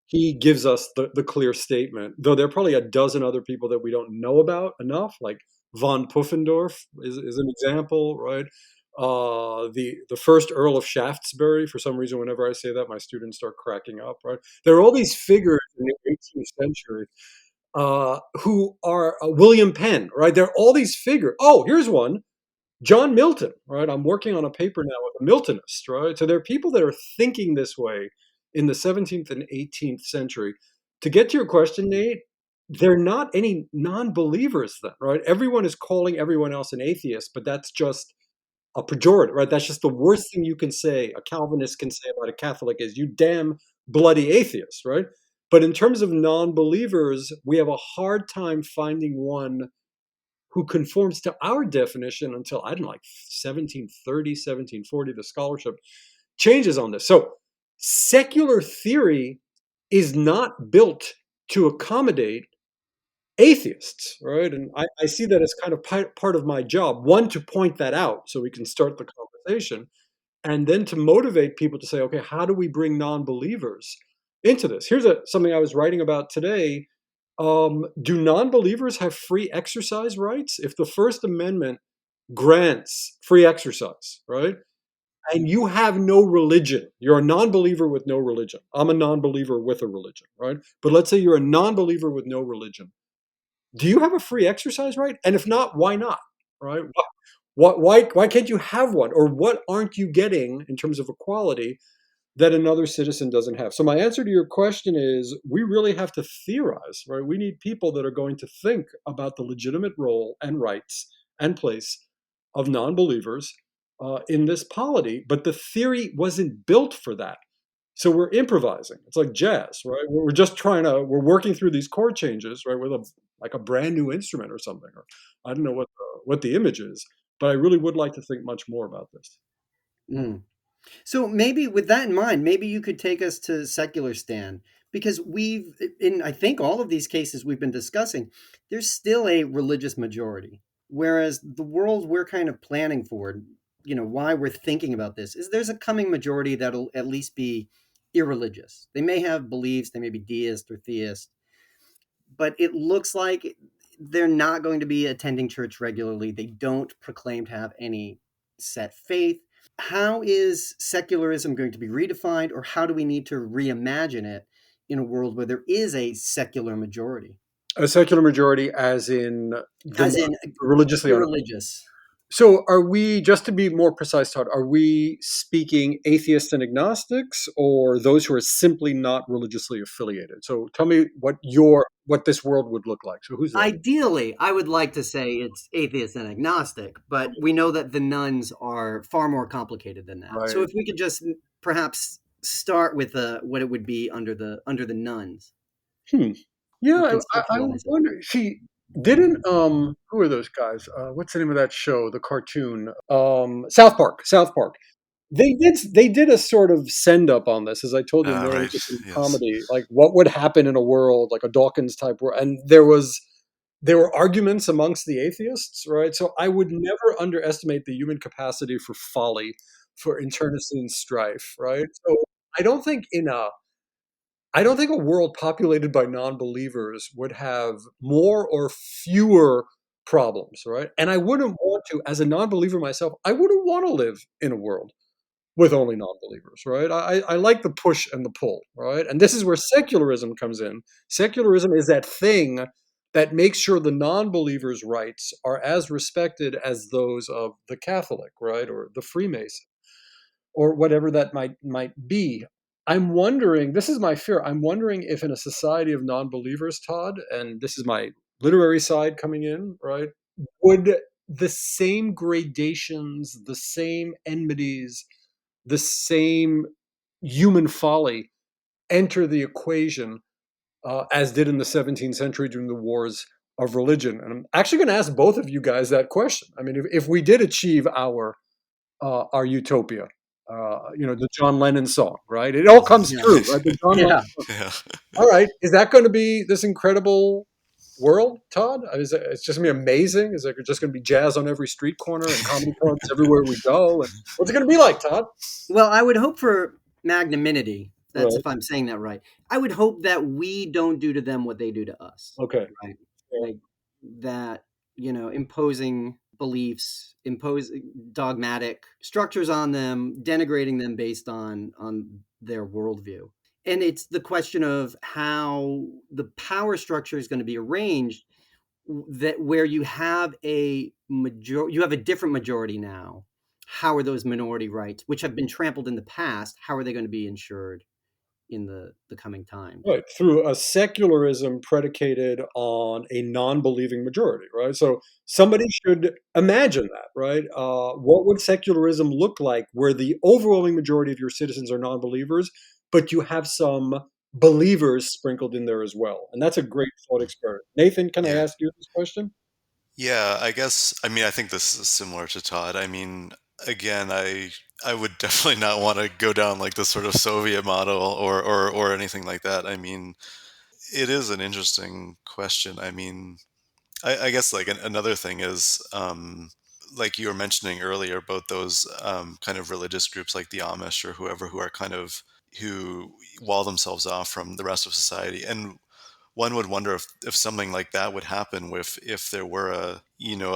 He gives us the clear statement, though there are probably a dozen other people that we don't know about enough, like von Puffendorf is an example, right? The first Earl of Shaftesbury, for some reason, whenever I say that, my students start cracking up, right? There are all these figures in the 18th century who are William Penn, right? There are all these figures. Oh, here's one. John Milton, right? I'm working on a paper now with a Miltonist, right? So there are people that are thinking this way in the 17th and 18th century. To get to your question, Nate, they're not any non-believers then, right? Everyone is calling everyone else an atheist, but that's just a pejorative, right? That's just the worst thing you can say, a Calvinist can say about a Catholic is you damn bloody atheist, right? But in terms of non-believers, we have a hard time finding one who conforms to our definition until, I don't know, like 1730, 1740, the scholarship changes on this. So secular theory is not built to accommodate atheists, right? And I see that as kind of part of my job. One, to point that out so we can start the conversation, and then to motivate people to say, okay, how do we bring non-believers into this? Here's something I was writing about today. Do non-believers have free exercise rights? If the First Amendment grants free exercise, right? And you have no religion, you're a non-believer with no religion. I'm a non-believer with a religion, right? But let's say you're a non-believer with no religion. Do you have a free exercise right? And if not, why not? Right? Why can't you have one? Or what aren't you getting in terms of equality that another citizen doesn't have? So my answer to your question is we really have to theorize, right? We need people that are going to think about the legitimate role and rights and place of non-believers in this polity, but the theory wasn't built for that. So we're improvising. It's like jazz, right? We're just we're working through these chord changes, right, with like a brand new instrument or something. Or I don't know what the image is, but I really would like to think much more about this. Mm. So maybe with that in mind, maybe you could take us to secular stand because in I think all of these cases we've been discussing, there's still a religious majority. Whereas the world we're kind of planning for, why we're thinking about this is there's a coming majority that'll at least be irreligious. They may have beliefs, they may be deist or theist, but it looks like they're not going to be attending church regularly. They don't proclaim to have any set faith. How is secularism going to be redefined, or how do we need to reimagine it in a world where there is a secular majority? A secular majority, as in As in religiously on. irreligious. So, are we, just to be more precise, Todd, are we speaking atheists and agnostics, or those who are simply not religiously affiliated? So, tell me what this world would look like. So, who's that? Ideally, I would like to say it's atheist and agnostic, but we know that the nuns are far more complicated than that. So Right. if we could just perhaps start with what it would be under the nuns, Hmm. or Yeah, I conceptualize it. wonder. See, didn't who are those guys? What's the name of that show? The cartoon. South Park. South Park. They did a sort of send up on this, as I told you, more Right. interesting Yes. comedy, like what would happen in a world like a Dawkins type world, and there were arguments amongst the atheists, right? So I would never underestimate the human capacity for folly, for internecine strife, right? So I don't think in a I don't think a world populated by non-believers would have more or fewer problems, right? And I wouldn't want to, as a non-believer myself, I wouldn't want to live in a world with only non-believers, right? I like the push and the pull, right? And this is where secularism comes in. Secularism is that thing that makes sure the non-believers' rights are as respected as those of the Catholic, right, or the Freemason, or whatever that might be. I'm wondering, this is my fear, I'm wondering if in a society of non-believers, Todd, and this is my literary side coming in, right, would the same gradations, the same enmities, the same human folly enter the equation as did in the 17th century during the wars of religion? And I'm actually going to ask both of you guys that question. I mean, if we did achieve our utopia, the John Lennon song, right? It all comes Yeah. true, right? The John Lennon Yeah. song. Yeah. All right, is that going to be this incredible world, Todd? It's just going to be amazing. Is there just going to be jazz on every street corner and comedy clubs everywhere we go? And what's it going to be like, Todd? Well, I would hope for magnanimity. That's Right. if I'm saying that right. I would hope that we don't do to them what they do to us. Okay. Right. Yeah. Like that, imposing beliefs, imposing dogmatic structures on them, denigrating them based on their worldview. And it's the question of how the power structure is going to be arranged, that where you have you have a different majority now. How are those minority rights, which have been trampled in the past, how are they going to be ensured in the coming time? Right, through a secularism predicated on a non-believing majority, right? So somebody should imagine that, right? What would secularism look like where the overwhelming majority of your citizens are non-believers, but you have some believers sprinkled in there as well? And that's a great thought experiment. Nathan, can I Yeah. ask you this question? Yeah, I think this is similar to Todd. I mean, again, I would definitely not want to go down like the sort of Soviet model or anything like that. I mean, it is an interesting question. I mean, I guess like another thing is like you were mentioning earlier about those kind of religious groups like the Amish or whoever who are kind of who wall themselves off from the rest of society. And one would wonder if something like that would happen with if there were a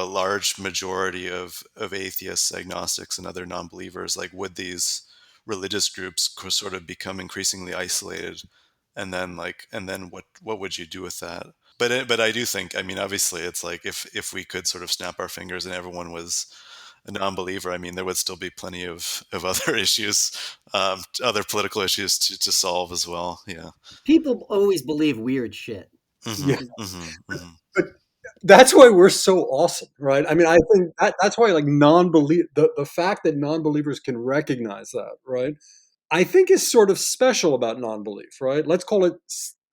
large majority of atheists, agnostics, and other non-believers. Like, would these religious groups sort of become increasingly isolated, and then what would you do with that? But I do think, I mean, obviously, it's like if we could sort of snap our fingers and everyone was a non-believer, I mean, there would still be plenty of other issues, other political issues to solve as well. Yeah. People always believe weird shit. Yeah, Mm-hmm. Mm-hmm. Mm-hmm. but that's why we're so awesome, right? I mean, I think that's why like the fact that non-believers can recognize that, right? I think is sort of special about non-belief, right? Let's call it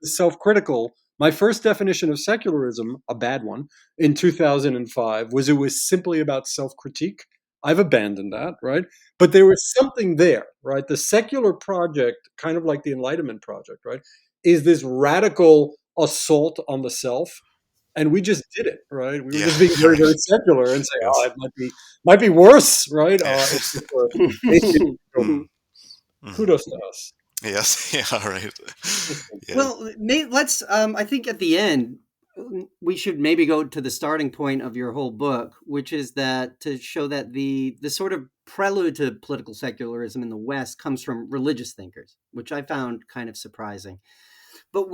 self-critical. My first definition of secularism, a bad one, in 2005 was it was simply about self-critique. I've abandoned that, right? But there was something there, right? The secular project, kind of like the Enlightenment project, right, is this radical assault on the self, and we just did it, right? We were Yeah. just being very, very Right. secular and say, "Oh, Yes. it might be worse, right? Yeah. If this were atheist." So Mm. Mhm. kudos to us. Yes. Yeah. All right. Yeah. Well, let's. I think at the end we should maybe go to the starting point of your whole book, which is that to show that the sort of prelude to political secularism in the West comes from religious thinkers, which I found kind of surprising. But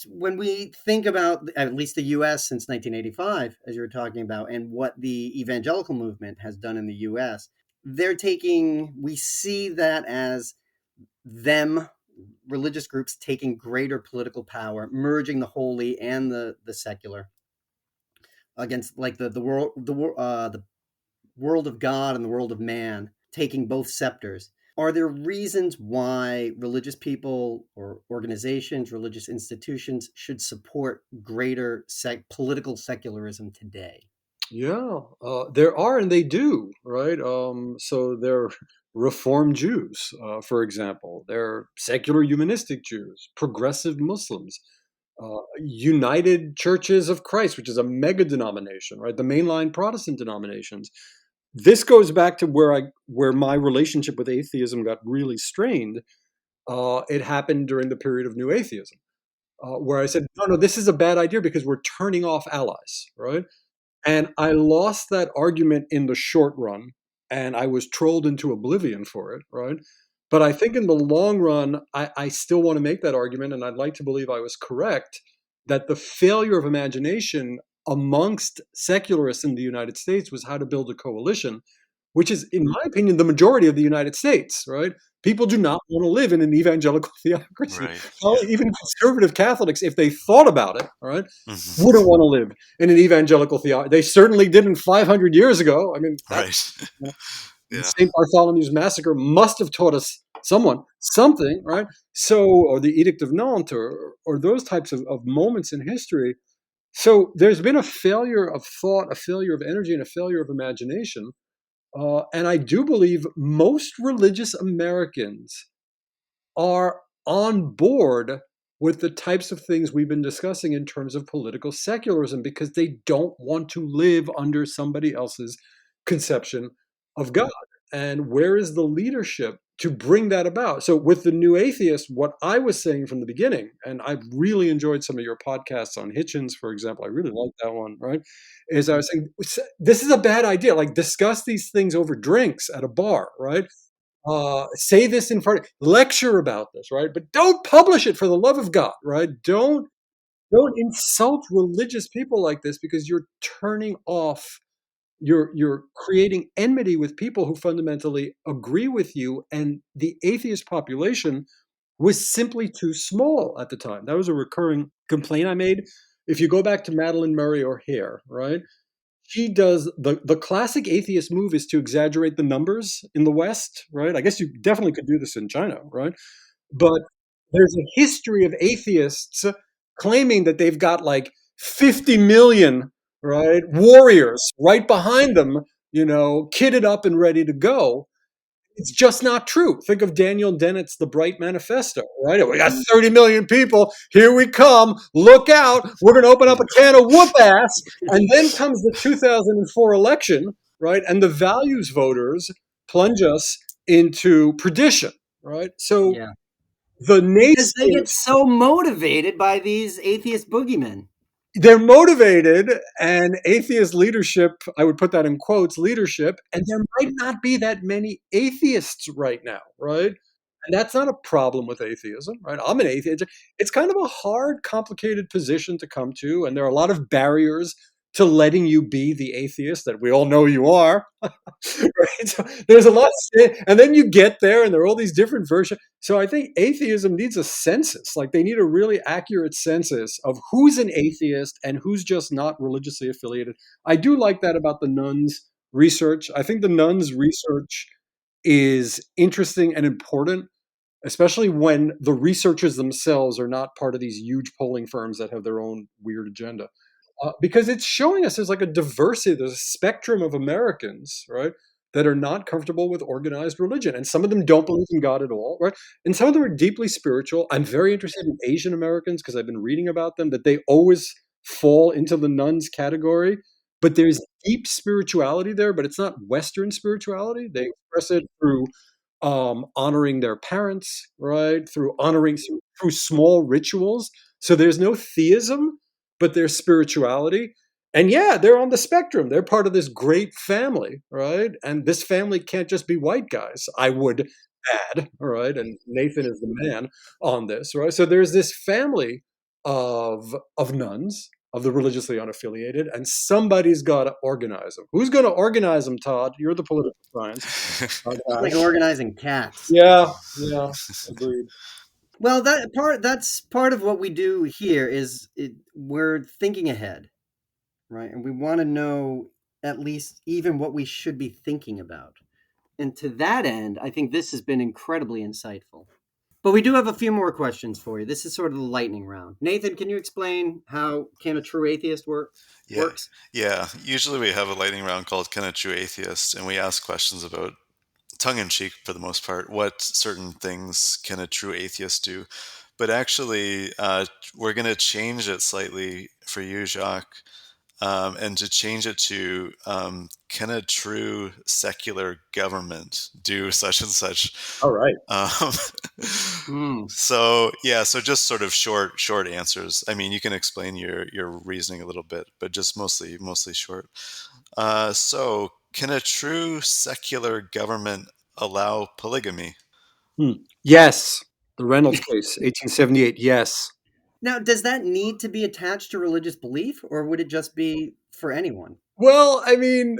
when we think about at least the U.S. since 1985, as you were talking about, and what the evangelical movement has done in the U.S., we see that as them, religious groups taking greater political power, merging the holy and the secular against like the world of God and the world of man, taking both scepters. Are there reasons why religious people or organizations, religious institutions should support greater political secularism today? Yeah, there are, and they do, right? So they're Reform Jews, for example. They're secular humanistic Jews, progressive Muslims, United Churches of Christ, which is a mega denomination, right? The mainline Protestant denominations. This goes back to where my relationship with atheism got really strained. It happened during the period of New Atheism, where I said, no, no, this is a bad idea because we're turning off allies, right? And I lost that argument in the short run. and I was trolled into oblivion for it, right? But I think in the long run, I still want to make that argument, and I'd like to believe I was correct, that the failure of imagination amongst secularists in the United States was how to build a coalition, which is, in my opinion, the majority of the United States, right? People do not want to live in an evangelical theocracy. Right. Probably even conservative Catholics, if they thought about it, all right, Mm-hmm. wouldn't want to live in an evangelical theocracy. They certainly didn't 500 years ago. I mean, Right. the Yeah. St. Bartholomew's Massacre must have taught us something, right? So, or the Edict of Nantes, or those types of moments in history. So there's been a failure of thought, a failure of energy, and a failure of imagination. And I do believe most religious Americans are on board with the types of things we've been discussing in terms of political secularism because they don't want to live under somebody else's conception of God. And where is the leadership to bring that about? So, with the New Atheist, what I was saying from the beginning, and I've really enjoyed some of your podcasts on Hitchens, for example, I really like that one, right? Is I was saying, this is a bad idea. Like, discuss these things over drinks at a bar, right? Say this in front, lecture about this, right? But don't publish it for the love of God, right? Don't insult religious people like this because you're turning off, you're creating enmity with people who fundamentally agree with you, and the atheist population was simply too small at the time. That was a recurring complaint I made. If you go back to Madeline Murray or Hare, right? She does the classic atheist move is to exaggerate the numbers in the West, right? I guess you definitely could do this in China, right? But there's a history of atheists claiming that they've got like 50 million, right, warriors right behind them, kitted up and ready to go. It's just not true. Think of Daniel Dennett's The Bright Manifesto, right? We got 30 million people. Here we come. Look out. We're going to open up a can of whoop ass. And then comes the 2004 election, right? And the values voters plunge us into perdition, right? So Yeah. the Because they get naysayers, so motivated by these atheist boogeymen. they're motivated, and atheist leadership, I would put that in quotes, leadership, and there might not be that many atheists right now, right? And that's not a problem with atheism, right? I'm an atheist. It's kind of a hard, complicated position to come to, and there are a lot of barriers to letting you be the atheist that we all know you are. Right? So there's a lot, and then you get there, and there are all these different versions. So I think atheism needs a census. Like they need a really accurate census of who's an atheist and who's just not religiously affiliated. I do like that about the nuns research. I think the nuns research is interesting and important, especially when the researchers themselves are not part of these huge polling firms that have their own weird agenda. Because it's showing us there's like a diversity, there's a spectrum of Americans, right, that are not comfortable with organized religion. And some of them don't believe in God at all, right? And some of them are deeply spiritual. I'm very interested in Asian Americans because I've been reading about them, that they always fall into the nuns category. But there's deep spirituality there, but it's not Western spirituality. They express it through honoring their parents, right? Through honoring through small rituals. So there's no theism, but there's spirituality. And yeah, they're on the spectrum. They're part of this great family, right? And this family can't just be white guys, I would add, all right? And Nathan is the man on this, right? So there's this family of nuns, of the religiously unaffiliated, and somebody's got to organize them. Who's going to organize them, Todd? You're the political science It's like guy. organizing cats. Yeah, agreed. Well, that's part of what we do here is we're thinking ahead, right? And we want to know at least even what we should be thinking about. And to that end, I think this has been incredibly insightful. But we do have a few more questions for you. This is sort of the lightning round. Nathan, can you explain how Can a True Atheist Yeah. works? Yeah. Usually we have a lightning round called Can a True Atheist, and we ask questions about, tongue in cheek for the most part, what certain things can a true atheist do. But actually, we're going to change it slightly for you, Jacques, and to change it to can a true secular government do such and such? All right. Um, Mm. so yeah, so just sort of short answers. I mean, you can explain your reasoning a little bit, but just mostly short. So Can a true secular government allow polygamy? Yes. The Reynolds case, 1878. Yes. Now, does that need to be attached to religious belief, or would it just be for anyone? Well, I mean,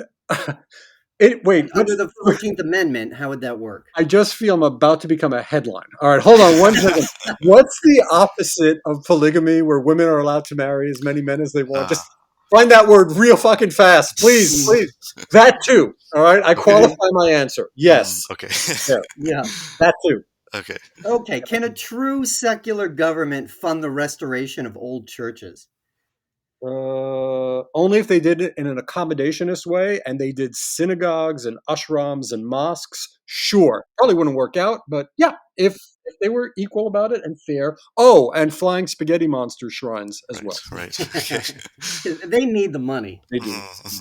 wait, Like under the 14th Amendment, how would that work? I just feel I'm about to become a headline. All right, hold on one second. What's the opposite of polygamy where women are allowed to marry as many men as they want? Ah. Just find that word real fucking fast. Please, please. That too. All right, I qualify my answer. Yes. Okay. Yeah, Yeah. that too. Okay. Okay. Can a true secular government fund the restoration of old churches? Only if they did it in an accommodationist way and they did synagogues and ashrams and mosques. Sure, probably wouldn't work out, but yeah, if they were equal about it and fair. Oh, and flying spaghetti monster shrines as well. Right. Okay. They need the money. They do.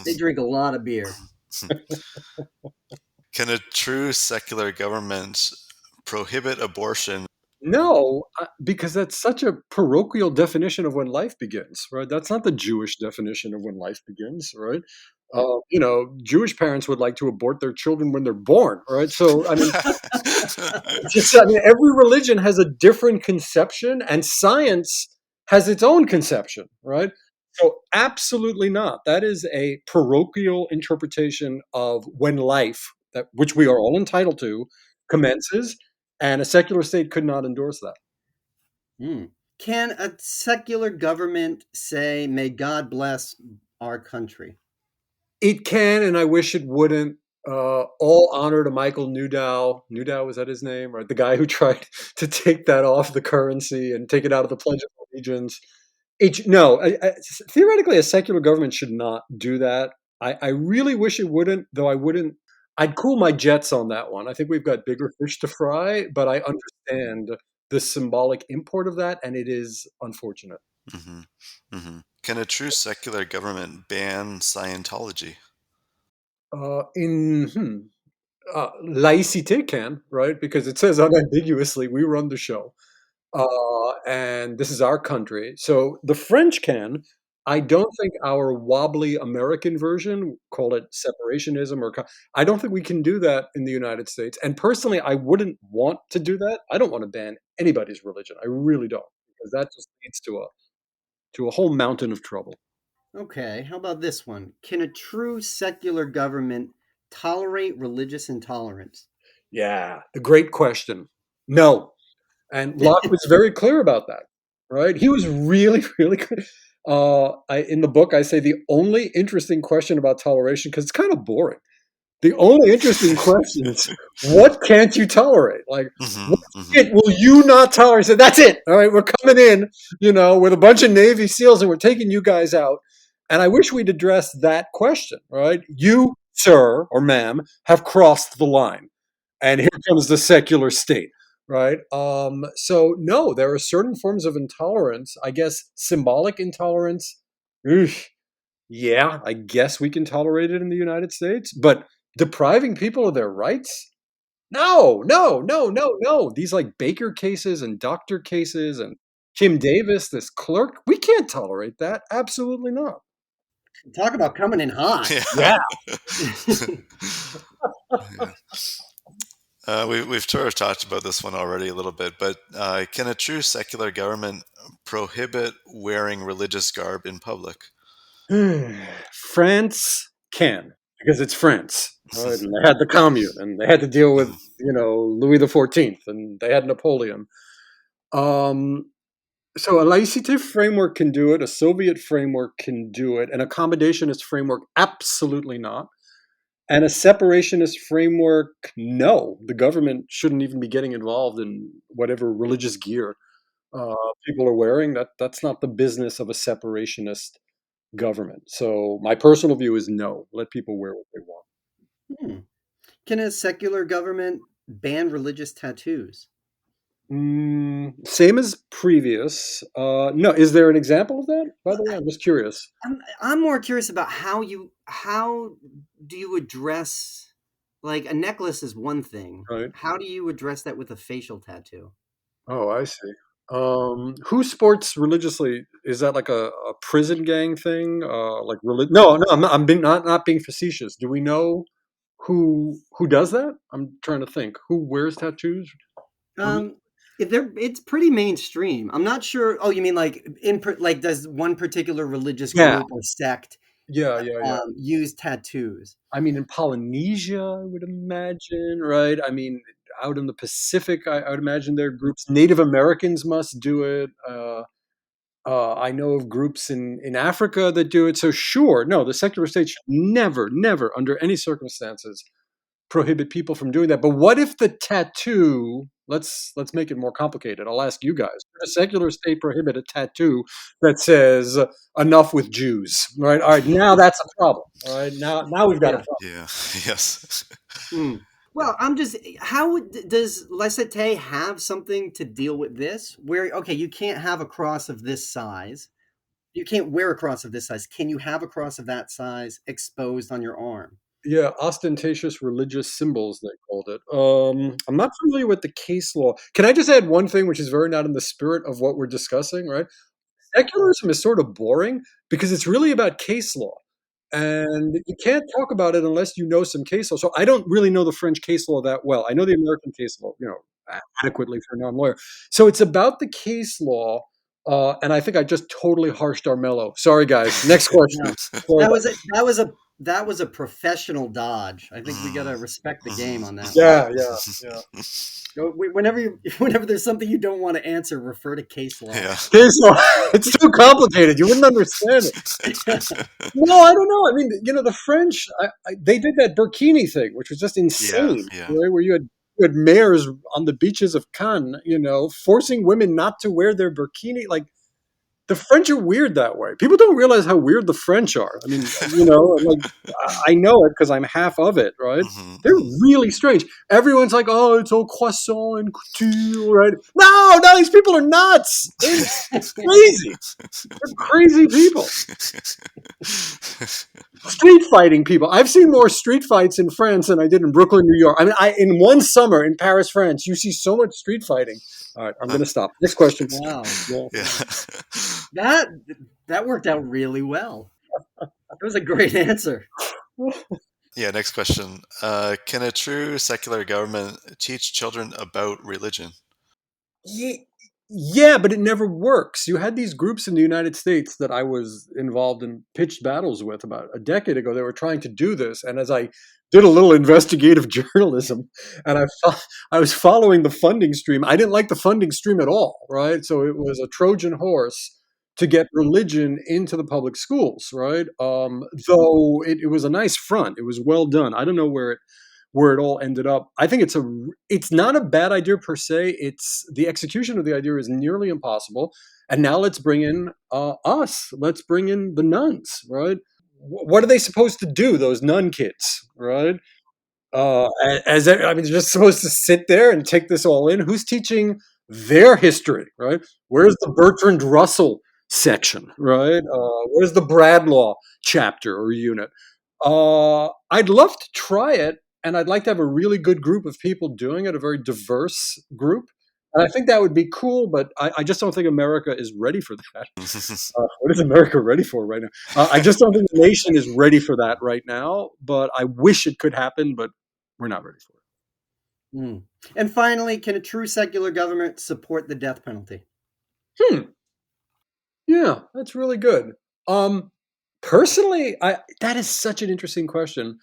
They drink a lot of beer. Can a true secular government prohibit abortion? No, because that's such a parochial definition of when life begins, right? That's not the Jewish definition of when life begins, right? Jewish parents would like to abort their children when they're born, right? So, I mean, every religion has a different conception, and science has its own conception, right? So, absolutely not. That is a parochial interpretation of when life, which we are all entitled to, commences, and a secular state could not endorse that. Hmm. Can a secular government say, "May God bless our country"? It can, and I wish it wouldn't. All honor to Michael Newdow. Newdow, was that his name? Right, the guy who tried to take that off the currency and take it out of the Pledge of Allegiance. No, theoretically, a secular government should not do that. I really wish it wouldn't, though I wouldn't. I'd cool my jets on that one. I think we've got bigger fish to fry, but I understand the symbolic import of that, and it is unfortunate. Hmm. Can a true secular government ban Scientology? Laicite can, right? Because it says unambiguously, we run the show. And this is our country. So the French can. I don't think our wobbly American version, call it separationism, I don't think we can do that in the United States. And personally, I wouldn't want to do that. I don't want to ban anybody's religion. I really don't, because that just leads to a whole mountain of trouble. Okay, how about this one? Can a true secular government tolerate religious intolerance? Yeah, the great question. No. And Locke was very clear about that, right? He was really, really clear. In the book, I say the only interesting question about toleration, because it's kind of boring. The only interesting question is, what can't you tolerate? Like, what shit will you not tolerate? So that's it. All right, we're coming in, with a bunch of Navy SEALs, and we're taking you guys out. And I wish we'd address that question, right? You, sir or ma'am, have crossed the line, and here comes the secular state, right? So no, there are certain forms of intolerance. I guess symbolic intolerance. Yeah, I guess we can tolerate it in the United States, but depriving people of their rights? No, no, no, no, no. These like Baker cases and doctor cases and Kim Davis, this clerk, we can't tolerate that. Absolutely not. Talk about coming in hot. Yeah. Yeah. We've sort of talked about this one already a little bit, but can a true secular government prohibit wearing religious garb in public? France can, because it's France. Right? And they had the Commune, and they had to deal with, Louis XIV, and they had Napoleon. So a laicite framework can do it, a Soviet framework can do it, an accommodationist framework, absolutely not. And a separationist framework, no. The government shouldn't even be getting involved in whatever religious gear people are wearing. That's not the business of a separationist government. So my personal view is no. Let people wear what they want. Hmm. Can a secular government ban religious tattoos? Same as previous. No, is there an example of that? By the way, I'm just curious. I'm more curious about how do you address, like, a necklace is one thing. Right. How do you address that with a facial tattoo? Oh, I see. Who sports religiously? Is that like a prison gang thing? No, not being facetious. Do we know who does that? I'm trying to think. Who wears tattoos? It's pretty mainstream. I'm not sure. Oh, you mean like like does one particular religious Yeah, group or sect yeah. use tattoos? I mean, in Polynesia, I would imagine, right? I mean, out in the Pacific, I would imagine there are groups. Native Americans must do it. I know of groups in Africa that do it. So sure, no, the secular state should never, under any circumstances, prohibit people from doing that. But what if the tattoo? Let's make it more complicated. I'll ask you guys: should a secular state prohibit a tattoo that says "Enough with Jews"? Right? All right, now that's a problem. All right, now we've got a Yeah. problem. Yeah. Yes. Mm. Well, how does laissez have something to deal with this? Where, okay, you can't have a cross of this size. You can't wear a cross of this size. Can you have a cross of that size exposed on your arm? Yeah, ostentatious religious symbols, they called it. I'm not familiar with the case law. Can I just add one thing, which is very not in the spirit of what we're discussing, right? Secularism is sort of boring because it's really about case law. And you can't talk about it unless you know some case law. So I don't really know the French case law that well. I know the American case law, adequately for a non-lawyer. So it's about the case law, and I think I just totally harshed our mellow. Sorry, guys. Next question. No, Sorry about- that was a professional dodge. I think we got to respect the game on that one. Yeah. Whenever there's something you don't want to answer, refer to case law. Yeah. Case law. It's too complicated. You wouldn't understand it. No, I don't know. I mean, the French, they did that burkini thing, which was just insane, Yeah. right? Where you had mayors on the beaches of Cannes, forcing women not to wear their burkini. Like, the French are weird that way. People don't realize how weird the French are. I mean, like, I know it because I'm half of it, right? They're really strange. Everyone's like, oh, it's all croissant and couture, right? No, these people are nuts. They're crazy. They're crazy people. Street fighting people. I've seen more street fights in France than I did in Brooklyn, New York. I mean, in one summer in Paris, France, you see so much street fighting. All right, I'm going to stop. Next question. Wow. Yeah. That worked out really well. That was a great answer. Yeah, next question. Can a true secular government teach children about religion? Yeah, but it never works. You had these groups in the United States that I was involved in pitched battles with about a decade ago. They were trying to do this, and as I did a little investigative journalism, and I was following the funding stream. I didn't like the funding stream at all, right? So it was a Trojan horse to get religion into the public schools, right? Though it was a nice front. It was well done. I don't know where it all ended up. I think it's not a bad idea per se. It's the execution of the idea is nearly impossible. And now let's bring in us. Let's bring in the nuns, right? What are they supposed to do? Those nun kids, right? They're just supposed to sit there and take this all in. Who's teaching their history, right? Where's the Bertrand Russell section, right? Where's the Bradlaugh chapter or unit? I'd love to try it, and I'd like to have a really good group of people doing it, a very diverse group. And I think that would be cool, but I just don't think America is ready for that. What is America ready for right now? I just don't think the nation is ready for that right now, but I wish it could happen, but we're not ready for it. Mm. And finally, can a true secular government support the death penalty? Yeah, that's really good. Personally, that is such an interesting question.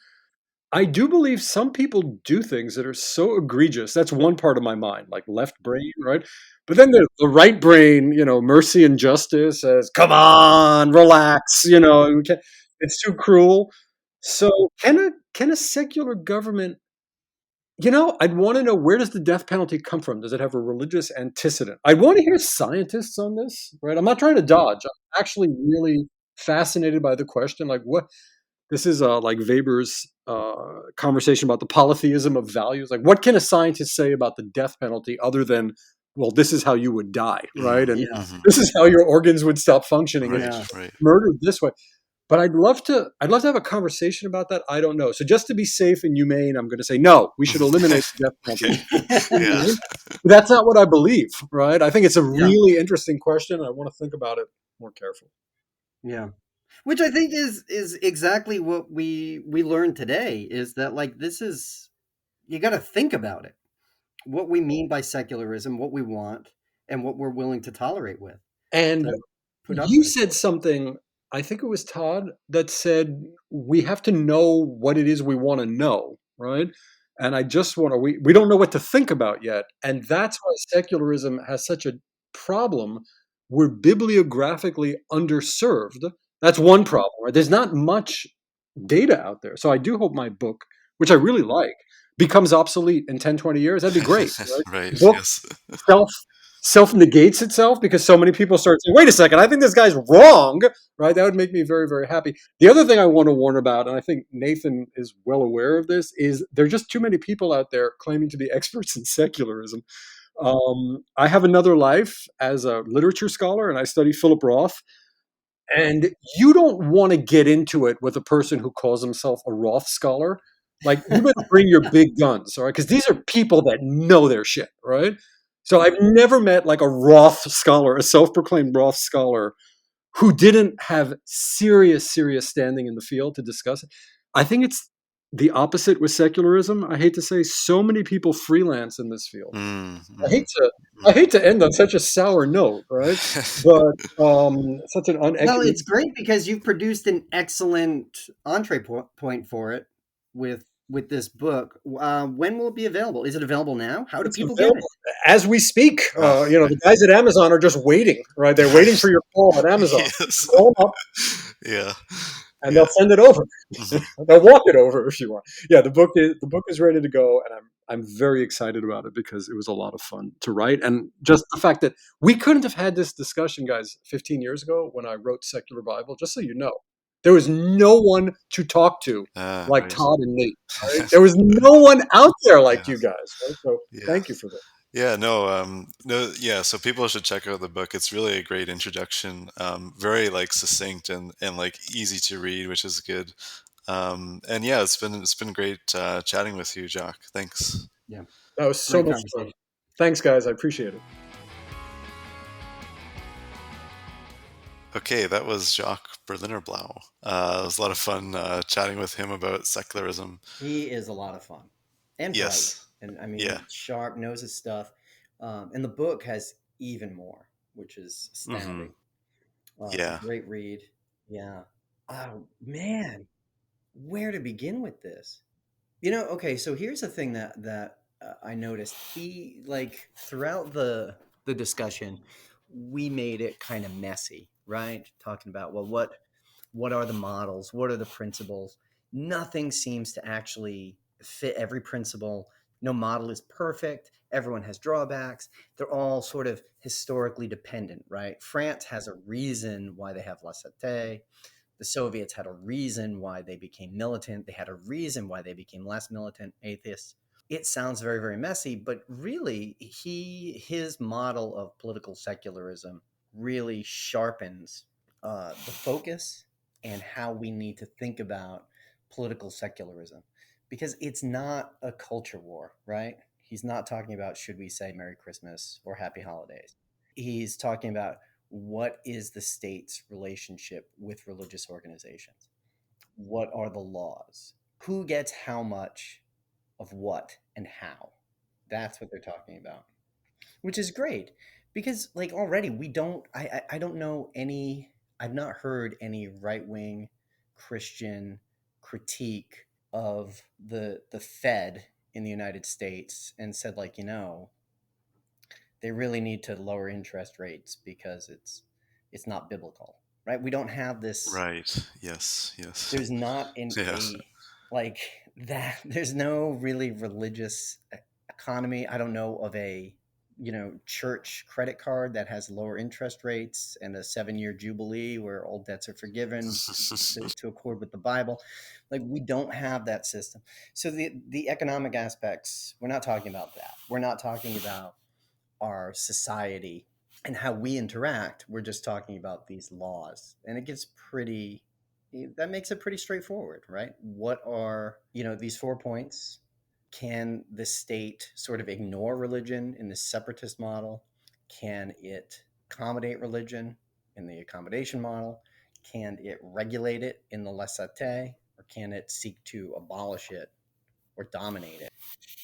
I do believe some people do things that are so egregious. That's one part of my mind, like left brain, right? But then the right brain, mercy and justice says, "Come on, relax." It's too cruel. So, can a secular government? I'd want to know, where does the death penalty come from? Does it have a religious antecedent? I want to hear scientists on this, right? I'm not trying to dodge. I'm actually really fascinated by the question. Like, what? This is like Weber's conversation about the polytheism of values. Like, what can a scientist say about the death penalty other than, well, this is how you would die, right? And this is how your organs would stop functioning and murdered this way. But I'd love to have a conversation about that. I don't know. So just to be safe and humane, I'm going to say no. We should eliminate the death penalty. That's not what I believe, right? I think it's a Yeah. really interesting question. I want to think about it more carefully. Yeah. Which I think is exactly what we learned today, is that like this is, you got to think about it. What we mean by secularism, what we want, and what we're willing to tolerate with, And to put up you with. said something, I think it was Todd, that said we have to know what it is we want to know, right? And I just want to, we don't know what to think about yet. And that's why secularism has such a problem. We're bibliographically underserved. That's one problem, right? There's not much data out there. So I do hope my book, which I really like, becomes obsolete in 10, 20 years. That'd be great, right? Right. The book Yes. self self negates itself because so many people start saying, "Wait a second, I think this guy's wrong." Right? That would make me very, very happy. The other thing I want to warn about, and I think Nathan is well aware of this, is there are just too many people out there claiming to be experts in secularism. I have another life as a literature scholar, and I study Philip Roth. And you don't want to get into it with a person who calls himself a Roth scholar. Like, you better bring your big guns, all right? Because these are people that know their shit, right? So I've never met like a Roth scholar, a self-proclaimed Roth scholar, who didn't have serious, serious standing in the field to discuss it. I think it's the opposite with secularism. I hate to say, so many people freelance in this field. Mm, I hate mm, to I hate to end on such a sour note, right? But such an Well, unequity. it's great because you've produced an excellent point for it with this book. When will it be available? Is it available now? How do It's people get it? available as we speak. oh, The guys at Amazon are just waiting, right? They're waiting for your call at Amazon. yes. Call them up, Yeah. and they'll Yeah. send it over. Mhm. They'll walk it over if you want. Yeah, the book is ready to go, and I'm very excited about it because it was a lot of fun to write, and just the fact that we couldn't have had this discussion, guys, 15 years ago when I wrote Secular Bible. Just so you know, there was no one to talk to like Right. Todd and Nate. Right? There was no one out there like Yeah. you guys. Right? So Yeah. thank you for that. Yeah, no, no, yeah. So people should check out the book. It's really a great introduction. Very like succinct and like easy to read, which is good. And yeah, it's been great chatting with you, Jacques. Thanks. Yeah, That was so great much fun. conversation. Thanks, guys. I appreciate it. Okay, that was Jacques Berlinerblau. It was a lot of fun chatting with him about secularism. He is a lot of fun and bright, Yes. and I mean Yeah. sharp, knows his stuff. And the book has even more, which is Hmm. astounding. It's a Yeah. great read. Yeah. Oh man, where to begin with this? Okay, so here's the thing that I noticed. He like throughout the discussion, we made it kind of messy, right? Talking about, well, what are the models? What are the principles? Nothing seems to actually fit every principle. No model is perfect. Everyone has drawbacks. They're all sort of historically dependent, right? France has a reason why they have La Cité. The Soviets had a reason why they became militant. They had a reason why they became less militant, atheists. It sounds very, very messy, but really, his model of political secularism really sharpens the focus and how we need to think about political secularism, because it's not a culture war, right? He's not talking about should we say Merry Christmas or Happy Holidays. He's talking about what is the state's relationship with religious organizations? What are the laws? Who gets how much of what and how? That's what they're talking about, which is great because like already we don't I don't know any, I've not heard any right-wing Christian critique of the Fed in the United States and said like, they really need to lower interest rates because it's not biblical, right? We don't have this. Right. Yes. Yes. There's not in Yes. a like that. There's no really religious economy. I don't know of a church credit card that has lower interest rates and a 7-year jubilee where all debts are forgiven to accord with the Bible. Like we don't have that system. So the economic aspects, we're not talking about that. We're not talking about our society and how we interact. We're just talking about these laws, and it gets that makes it pretty straightforward, right? What are these 4 points? Can the state sort of ignore religion in the separatist model? Can it accommodate religion in the accommodation model? Can it regulate it in the laissez-faire? Or can it seek to abolish it or dominate it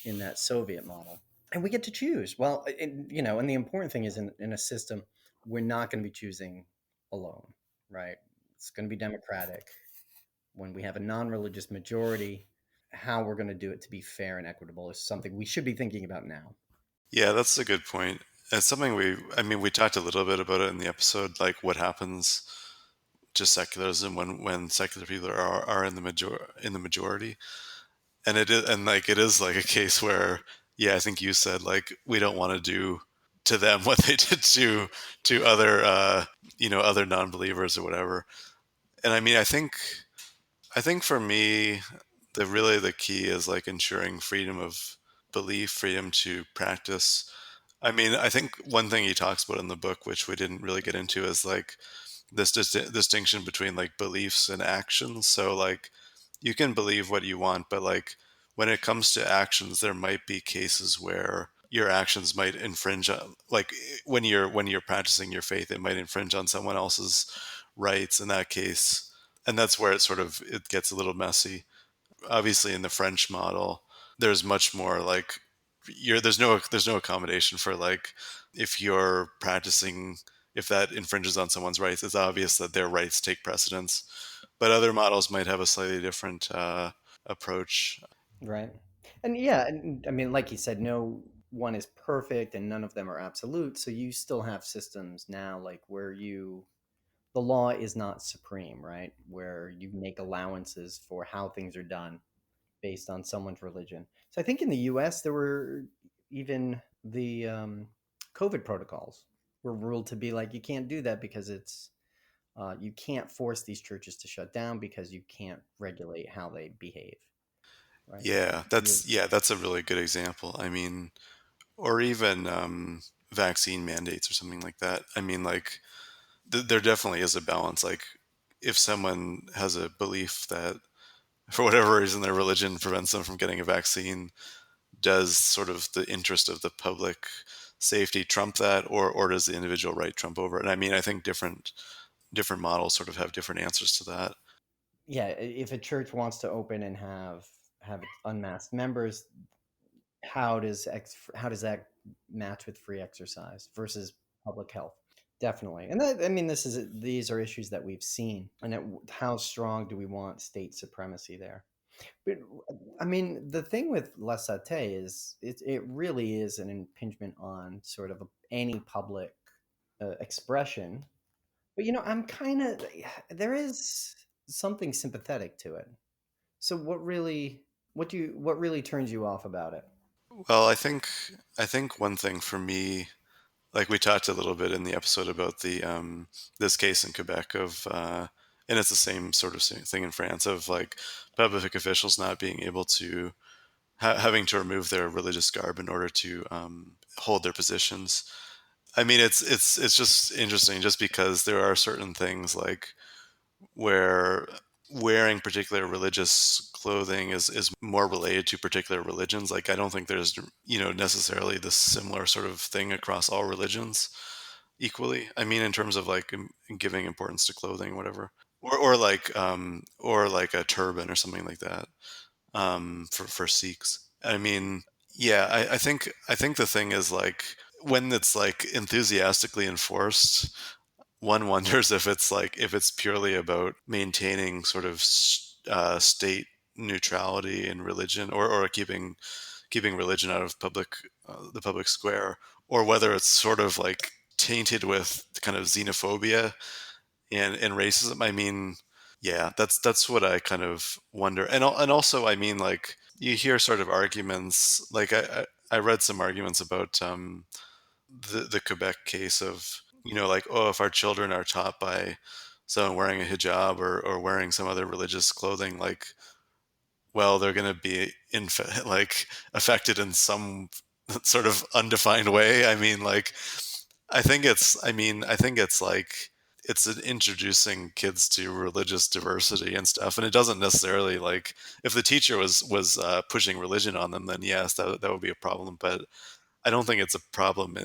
in that Soviet model? And we get to choose. Well, and the important thing is in a system, we're not going to be choosing alone, right? It's going to be democratic. When we have a non-religious majority, how we're going to do it to be fair and equitable is something we should be thinking about now. Yeah, that's a good point. It's something we talked a little bit about it in the episode, like what happens to secularism when secular people are in the majority. And it is like a case where, yeah, I think you said like we don't want to do to them what they did to other other non-believers or whatever. And I mean, I think for me, the key is like ensuring freedom of belief, freedom to practice. I mean, I think one thing he talks about in the book, which we didn't really get into, is like this distinction between like beliefs and actions. So like you can believe what you want, but like when it comes to actions, there might be cases where your actions might infringe on, like when you're practicing your faith, it might infringe on someone else's rights in that case. And that's where it gets a little messy. Obviously in the French model, there's much more like there's no accommodation for like if you're practicing, if that infringes on someone's rights, it's obvious that their rights take precedence. But other models might have a slightly different approach. Right. And yeah, and I mean, like you said, no one is perfect and none of them are absolute. So you still have systems now like where the law is not supreme, right? Where you make allowances for how things are done based on someone's religion. So I think in the US, there were even the COVID protocols were ruled to be like, you can't do that because you can't force these churches to shut down because you can't regulate how they behave, right? Yeah, You're, that's a really good example. I mean, or even vaccine mandates or something like that. I mean, like there definitely is a balance. Like if someone has a belief that for whatever reason their religion prevents them from getting a vaccine, does sort of the interest of the public safety trump that, or does the individual right trump over it? And I mean, I think different models sort of have different answers to that. yeah, if a church wants to open and have unmasked members, how does that match with free exercise versus public health? Definitely. And I mean, these are issues that we've seen. And how strong do we want state supremacy there? But I mean, the thing with laissez-faire is it really is an impingement on sort of any public expression. But I'm kind of there is something sympathetic to it. So what really turns you off about it? Well, I think one thing for me, like we talked a little bit in the episode about the this case in Quebec of and it's the same sort of thing in France of like public officials not being able to having to remove their religious garb in order to hold their positions. I mean, it's just interesting, just because there are certain things like where wearing particular religious clothing is more related to particular religions. Like I don't think there's necessarily this similar sort of thing across all religions equally. I mean, in terms of like giving importance to clothing, whatever, or like a turban or something like that for Sikhs. I mean, yeah, I think the thing is like when it's like enthusiastically enforced, one wonders if it's purely about maintaining sort of state neutrality in religion, or keeping religion out of the public square, or whether it's sort of like tainted with kind of xenophobia and racism. I mean, yeah, that's what I kind of wonder. And also, I mean, like you hear sort of arguments. Like I read some arguments about the Quebec case of like, oh, if our children are taught by someone wearing a hijab or wearing some other religious clothing, like, well, they're going to be like affected in some sort of undefined way. I mean, like, I think it's like it's an introducing kids to religious diversity and stuff, and it doesn't necessarily like if the teacher was pushing religion on them, then yes, that would be a problem. But I don't think it's a problem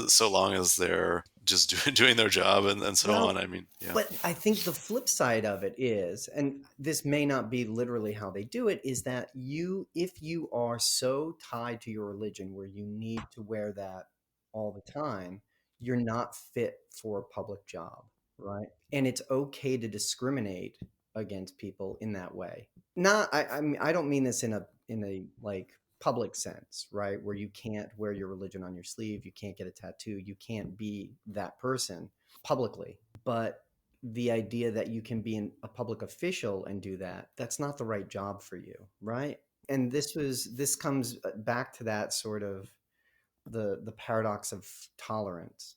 so long as they're just doing their job and so Well, on. I mean, yeah. but I think the flip side of it is, and this may not be literally how they do it, is that if you are so tied to your religion where you need to wear that all the time, you're not fit for a public job, right? And it's okay to discriminate against people in that way. Not, I mean, I don't mean this in a like public sense, right? Where you can't wear your religion on your sleeve, you can't get a tattoo, you can't be that person publicly. But the idea that you can be a public official and do that, that's not the right job for you, right? And this comes back to that sort of the paradox of tolerance,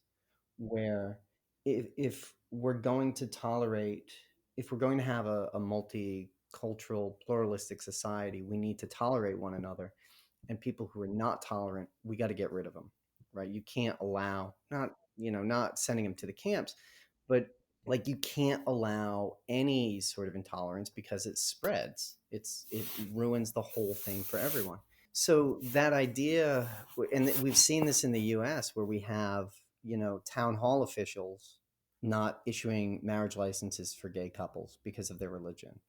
where if we're going to tolerate, if we're going to have a multicultural pluralistic society, we need to tolerate one another, and people who are not tolerant, we got to get rid of them, right? You can't allow, not, not sending them to the camps, but like you can't allow any sort of intolerance because it spreads. It ruins the whole thing for everyone. So that idea, and we've seen this in the US where we have, town hall officials not issuing marriage licenses for gay couples because of their religion.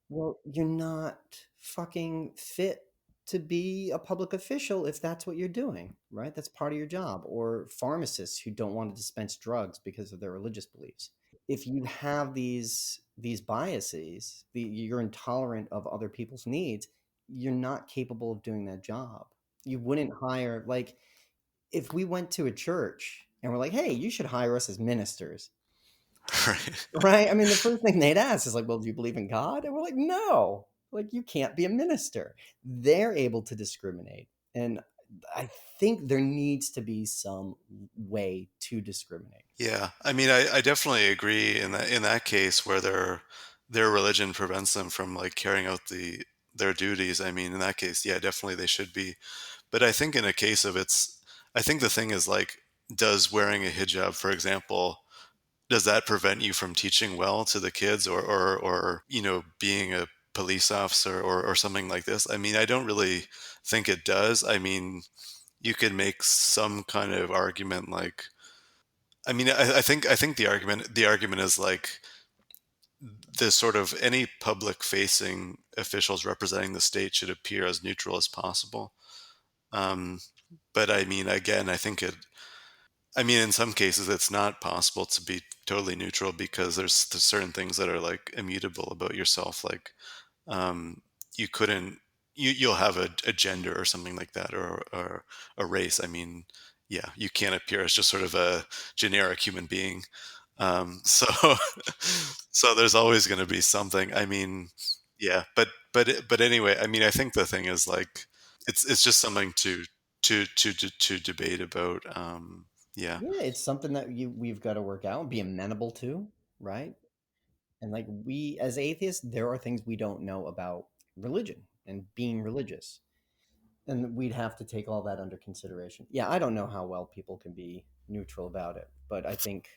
Well, you're not fucking fit to be a public official if that's what you're doing, right? That's part of your job. Or pharmacists who don't want to dispense drugs because of their religious beliefs. If you have these biases, you're intolerant of other people's needs, you're not capable of doing that job. You wouldn't hire, like, if we went to a church and we're like, hey, you should hire us as ministers, Right. right? I mean, the first thing they'd ask is like, well, do you believe in God? And we're like, no, like, you can't be a minister. They're able to discriminate. And I think there needs to be some way to discriminate. Yeah, I mean, I definitely agree in that case where their religion prevents them from like carrying out their duties. I mean, in that case, yeah, definitely they should be. But I think in a case of I think the thing is like, does wearing a hijab, for example, does that prevent you from teaching well to the kids or being a police officer or something like this? I mean, I don't really think it does. I mean, you could make some kind of argument like I mean, I think the argument is like the sort of any public facing officials representing the state should appear as neutral as possible. Um, but I mean, again, I think I mean, in some cases, it's not possible to be totally neutral because there's certain things that are like immutable about yourself. Like, um, you couldn't, you'll have a gender or something like that, or a race. I mean, yeah, you can't appear as just sort of a generic human being. So, so there's always going to be something. I mean, yeah, but anyway, I mean, I think the thing is like, it's just something to debate about. Yeah. Yeah, it's something that we've got to work out and be amenable to, right? And like, we as atheists, there are things we don't know about religion and being religious. And we'd have to take all that under consideration. Yeah, I don't know how well people can be neutral about it, but I think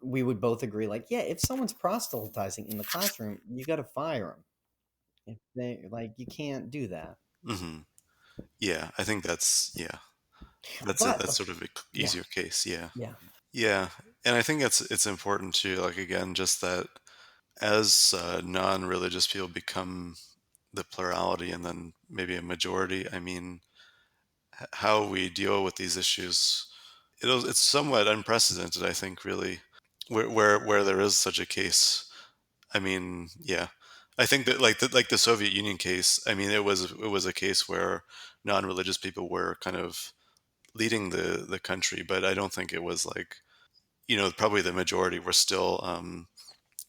we would both agree, like, yeah, if someone's proselytizing in the classroom, you got to fire them. If they, like, you can't do that. Hmm. Yeah, I think yeah, But that's sort of a yeah, easier case. Yeah. yeah, Yeah, and I think it's important to like again just that as non-religious people become the plurality and then maybe a majority. I mean, how we deal with these issues, it's somewhat unprecedented. I think really, where there is such a case. I mean, yeah, I think that like the Soviet Union case. I mean, it was a case where non-religious people were kind of leading the country, but I don't think it was like probably the majority were still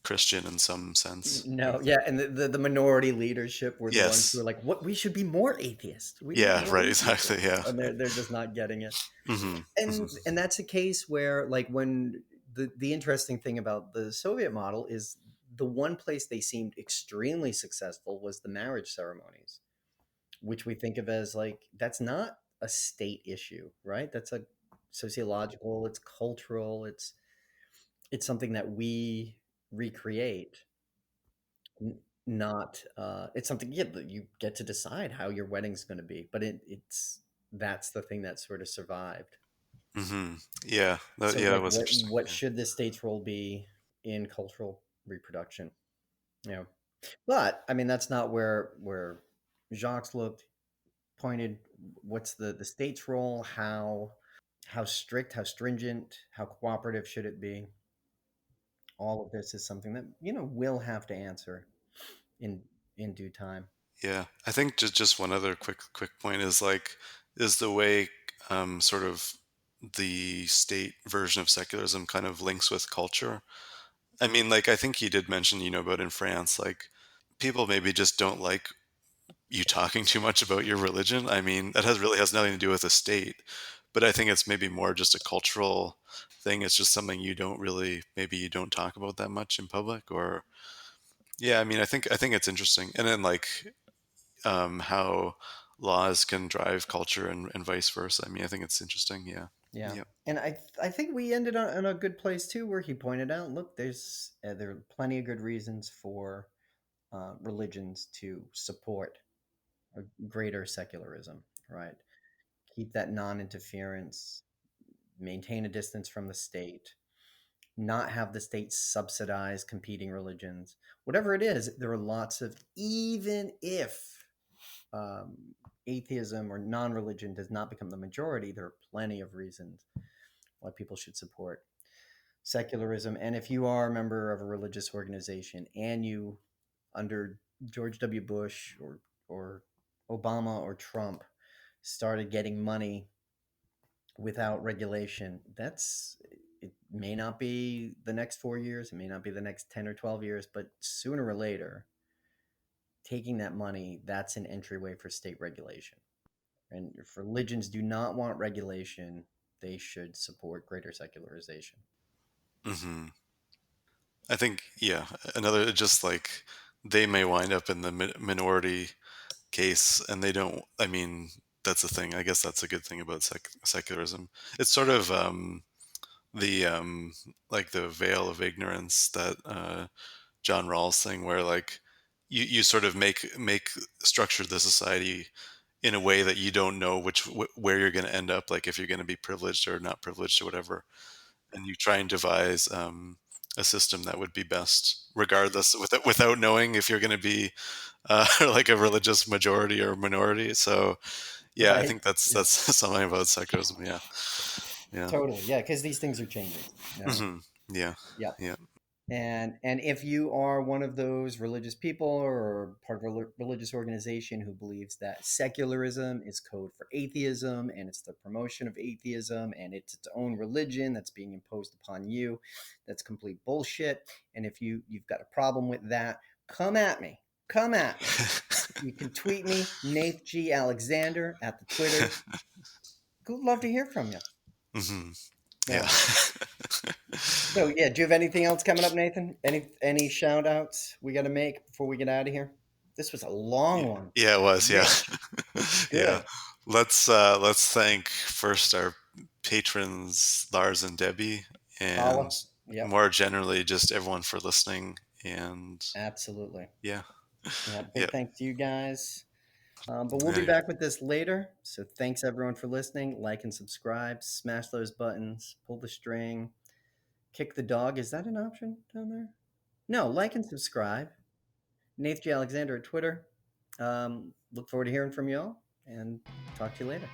Christian in some sense. no, yeah, and the minority leadership were the ones who Yes. were like, "What? We should be more atheist. We need Yeah. more Right. atheists," Exactly. Yeah. and they're just not getting it. Hmm. Hmm. And that's a case where, like, when the interesting thing about the Soviet model is the one place they seemed extremely successful was the marriage ceremonies, which we think of as like, that's not a state issue, right? That's a sociological, it's cultural, it's It's something that we recreate, not it's something, yeah, that you get to decide how your wedding's going to be, but it's that's the thing that sort of survived. Mm-hmm. Yeah. So Yeah, that like was interesting. what should the state's role be in cultural reproduction? You know, but I mean that's not where Jacques looked, pointed. What's the state's role? How strict, how stringent, how cooperative should it be? All of this is something that we'll have to answer in due time. Yeah, I think just one other quick point is like is the way sort of the state version of secularism kind of links with culture. I mean, like I think you did mention, about in France, like people maybe just don't like you talking too much about your religion. I mean, that has nothing to do with the state, but I think it's maybe more just a cultural thing. It's just something maybe you don't talk about that much in public, or yeah. I mean, I think it's interesting, and then like how laws can drive culture and vice versa. I mean, I think it's interesting. Yeah. Yeah, Yeah. and I think we ended on a good place too, where he pointed out, look, there are plenty of good reasons for religions to support a greater secularism, right? Keep that non-interference, maintain a distance from the state, not have the state subsidize competing religions. Whatever it is, there are lots of, even if um, atheism or non-religion does not become the majority, there are plenty of reasons why people should support secularism. And if you are a member of a religious organization and you, under George W. Bush or Obama or Trump, started getting money without regulation, it may not be the next 4 years, it may not be the next 10 or 12 years, but sooner or later, taking that money, that's an entryway for state regulation. And if religions do not want regulation, they should support greater secularization. Hmm. I think, yeah, another just like they may wind up in the minority case, and they don't. I mean, that's the thing. I guess that's a good thing about secularism. It's sort of the like the veil of ignorance that John Rawls thing, where like you sort of make structure the society in a way that you don't know where you're going to end up, like if you're going to be privileged or not privileged or whatever, and you try and devise a system that would be best regardless, without knowing if you're going to be like a religious majority or minority. So yeah, I Right? think that's something about secularism. Yeah. Yeah. Totally. Yeah, because these things are changing. Hmm. Yeah. Yeah. Yeah. And if you are one of those religious people or part of a religious organization who believes that secularism is code for atheism and it's the promotion of atheism and it's its own religion that's being imposed upon you, that's complete bullshit. And if you've got a problem with that, come at me. Come at me. You can tweet me, Nath G. Alexander, at the Twitter. Good, love to hear from you. Hmm. Yeah. Yeah. So yeah, do you have anything else coming up, Nathan? Any shout outs we got to make before we get out of here? This was a Yeah, long one. yeah, it was. Yeah. Rich. Yeah. Good. Let's thank first our patrons Lars and Debbie, and Paula. Yep. more generally just everyone for listening. And Absolutely. yeah. Yeah. Yeah. Big thanks to you guys. But we'll be Yeah. back with this later. So thanks everyone for listening. Like and subscribe. Smash those buttons. Pull the string. Kick the dog. Is that an option down there? No. Like and subscribe. Nath J. Alexander at Twitter. Look forward to hearing from y'all and talk to you later.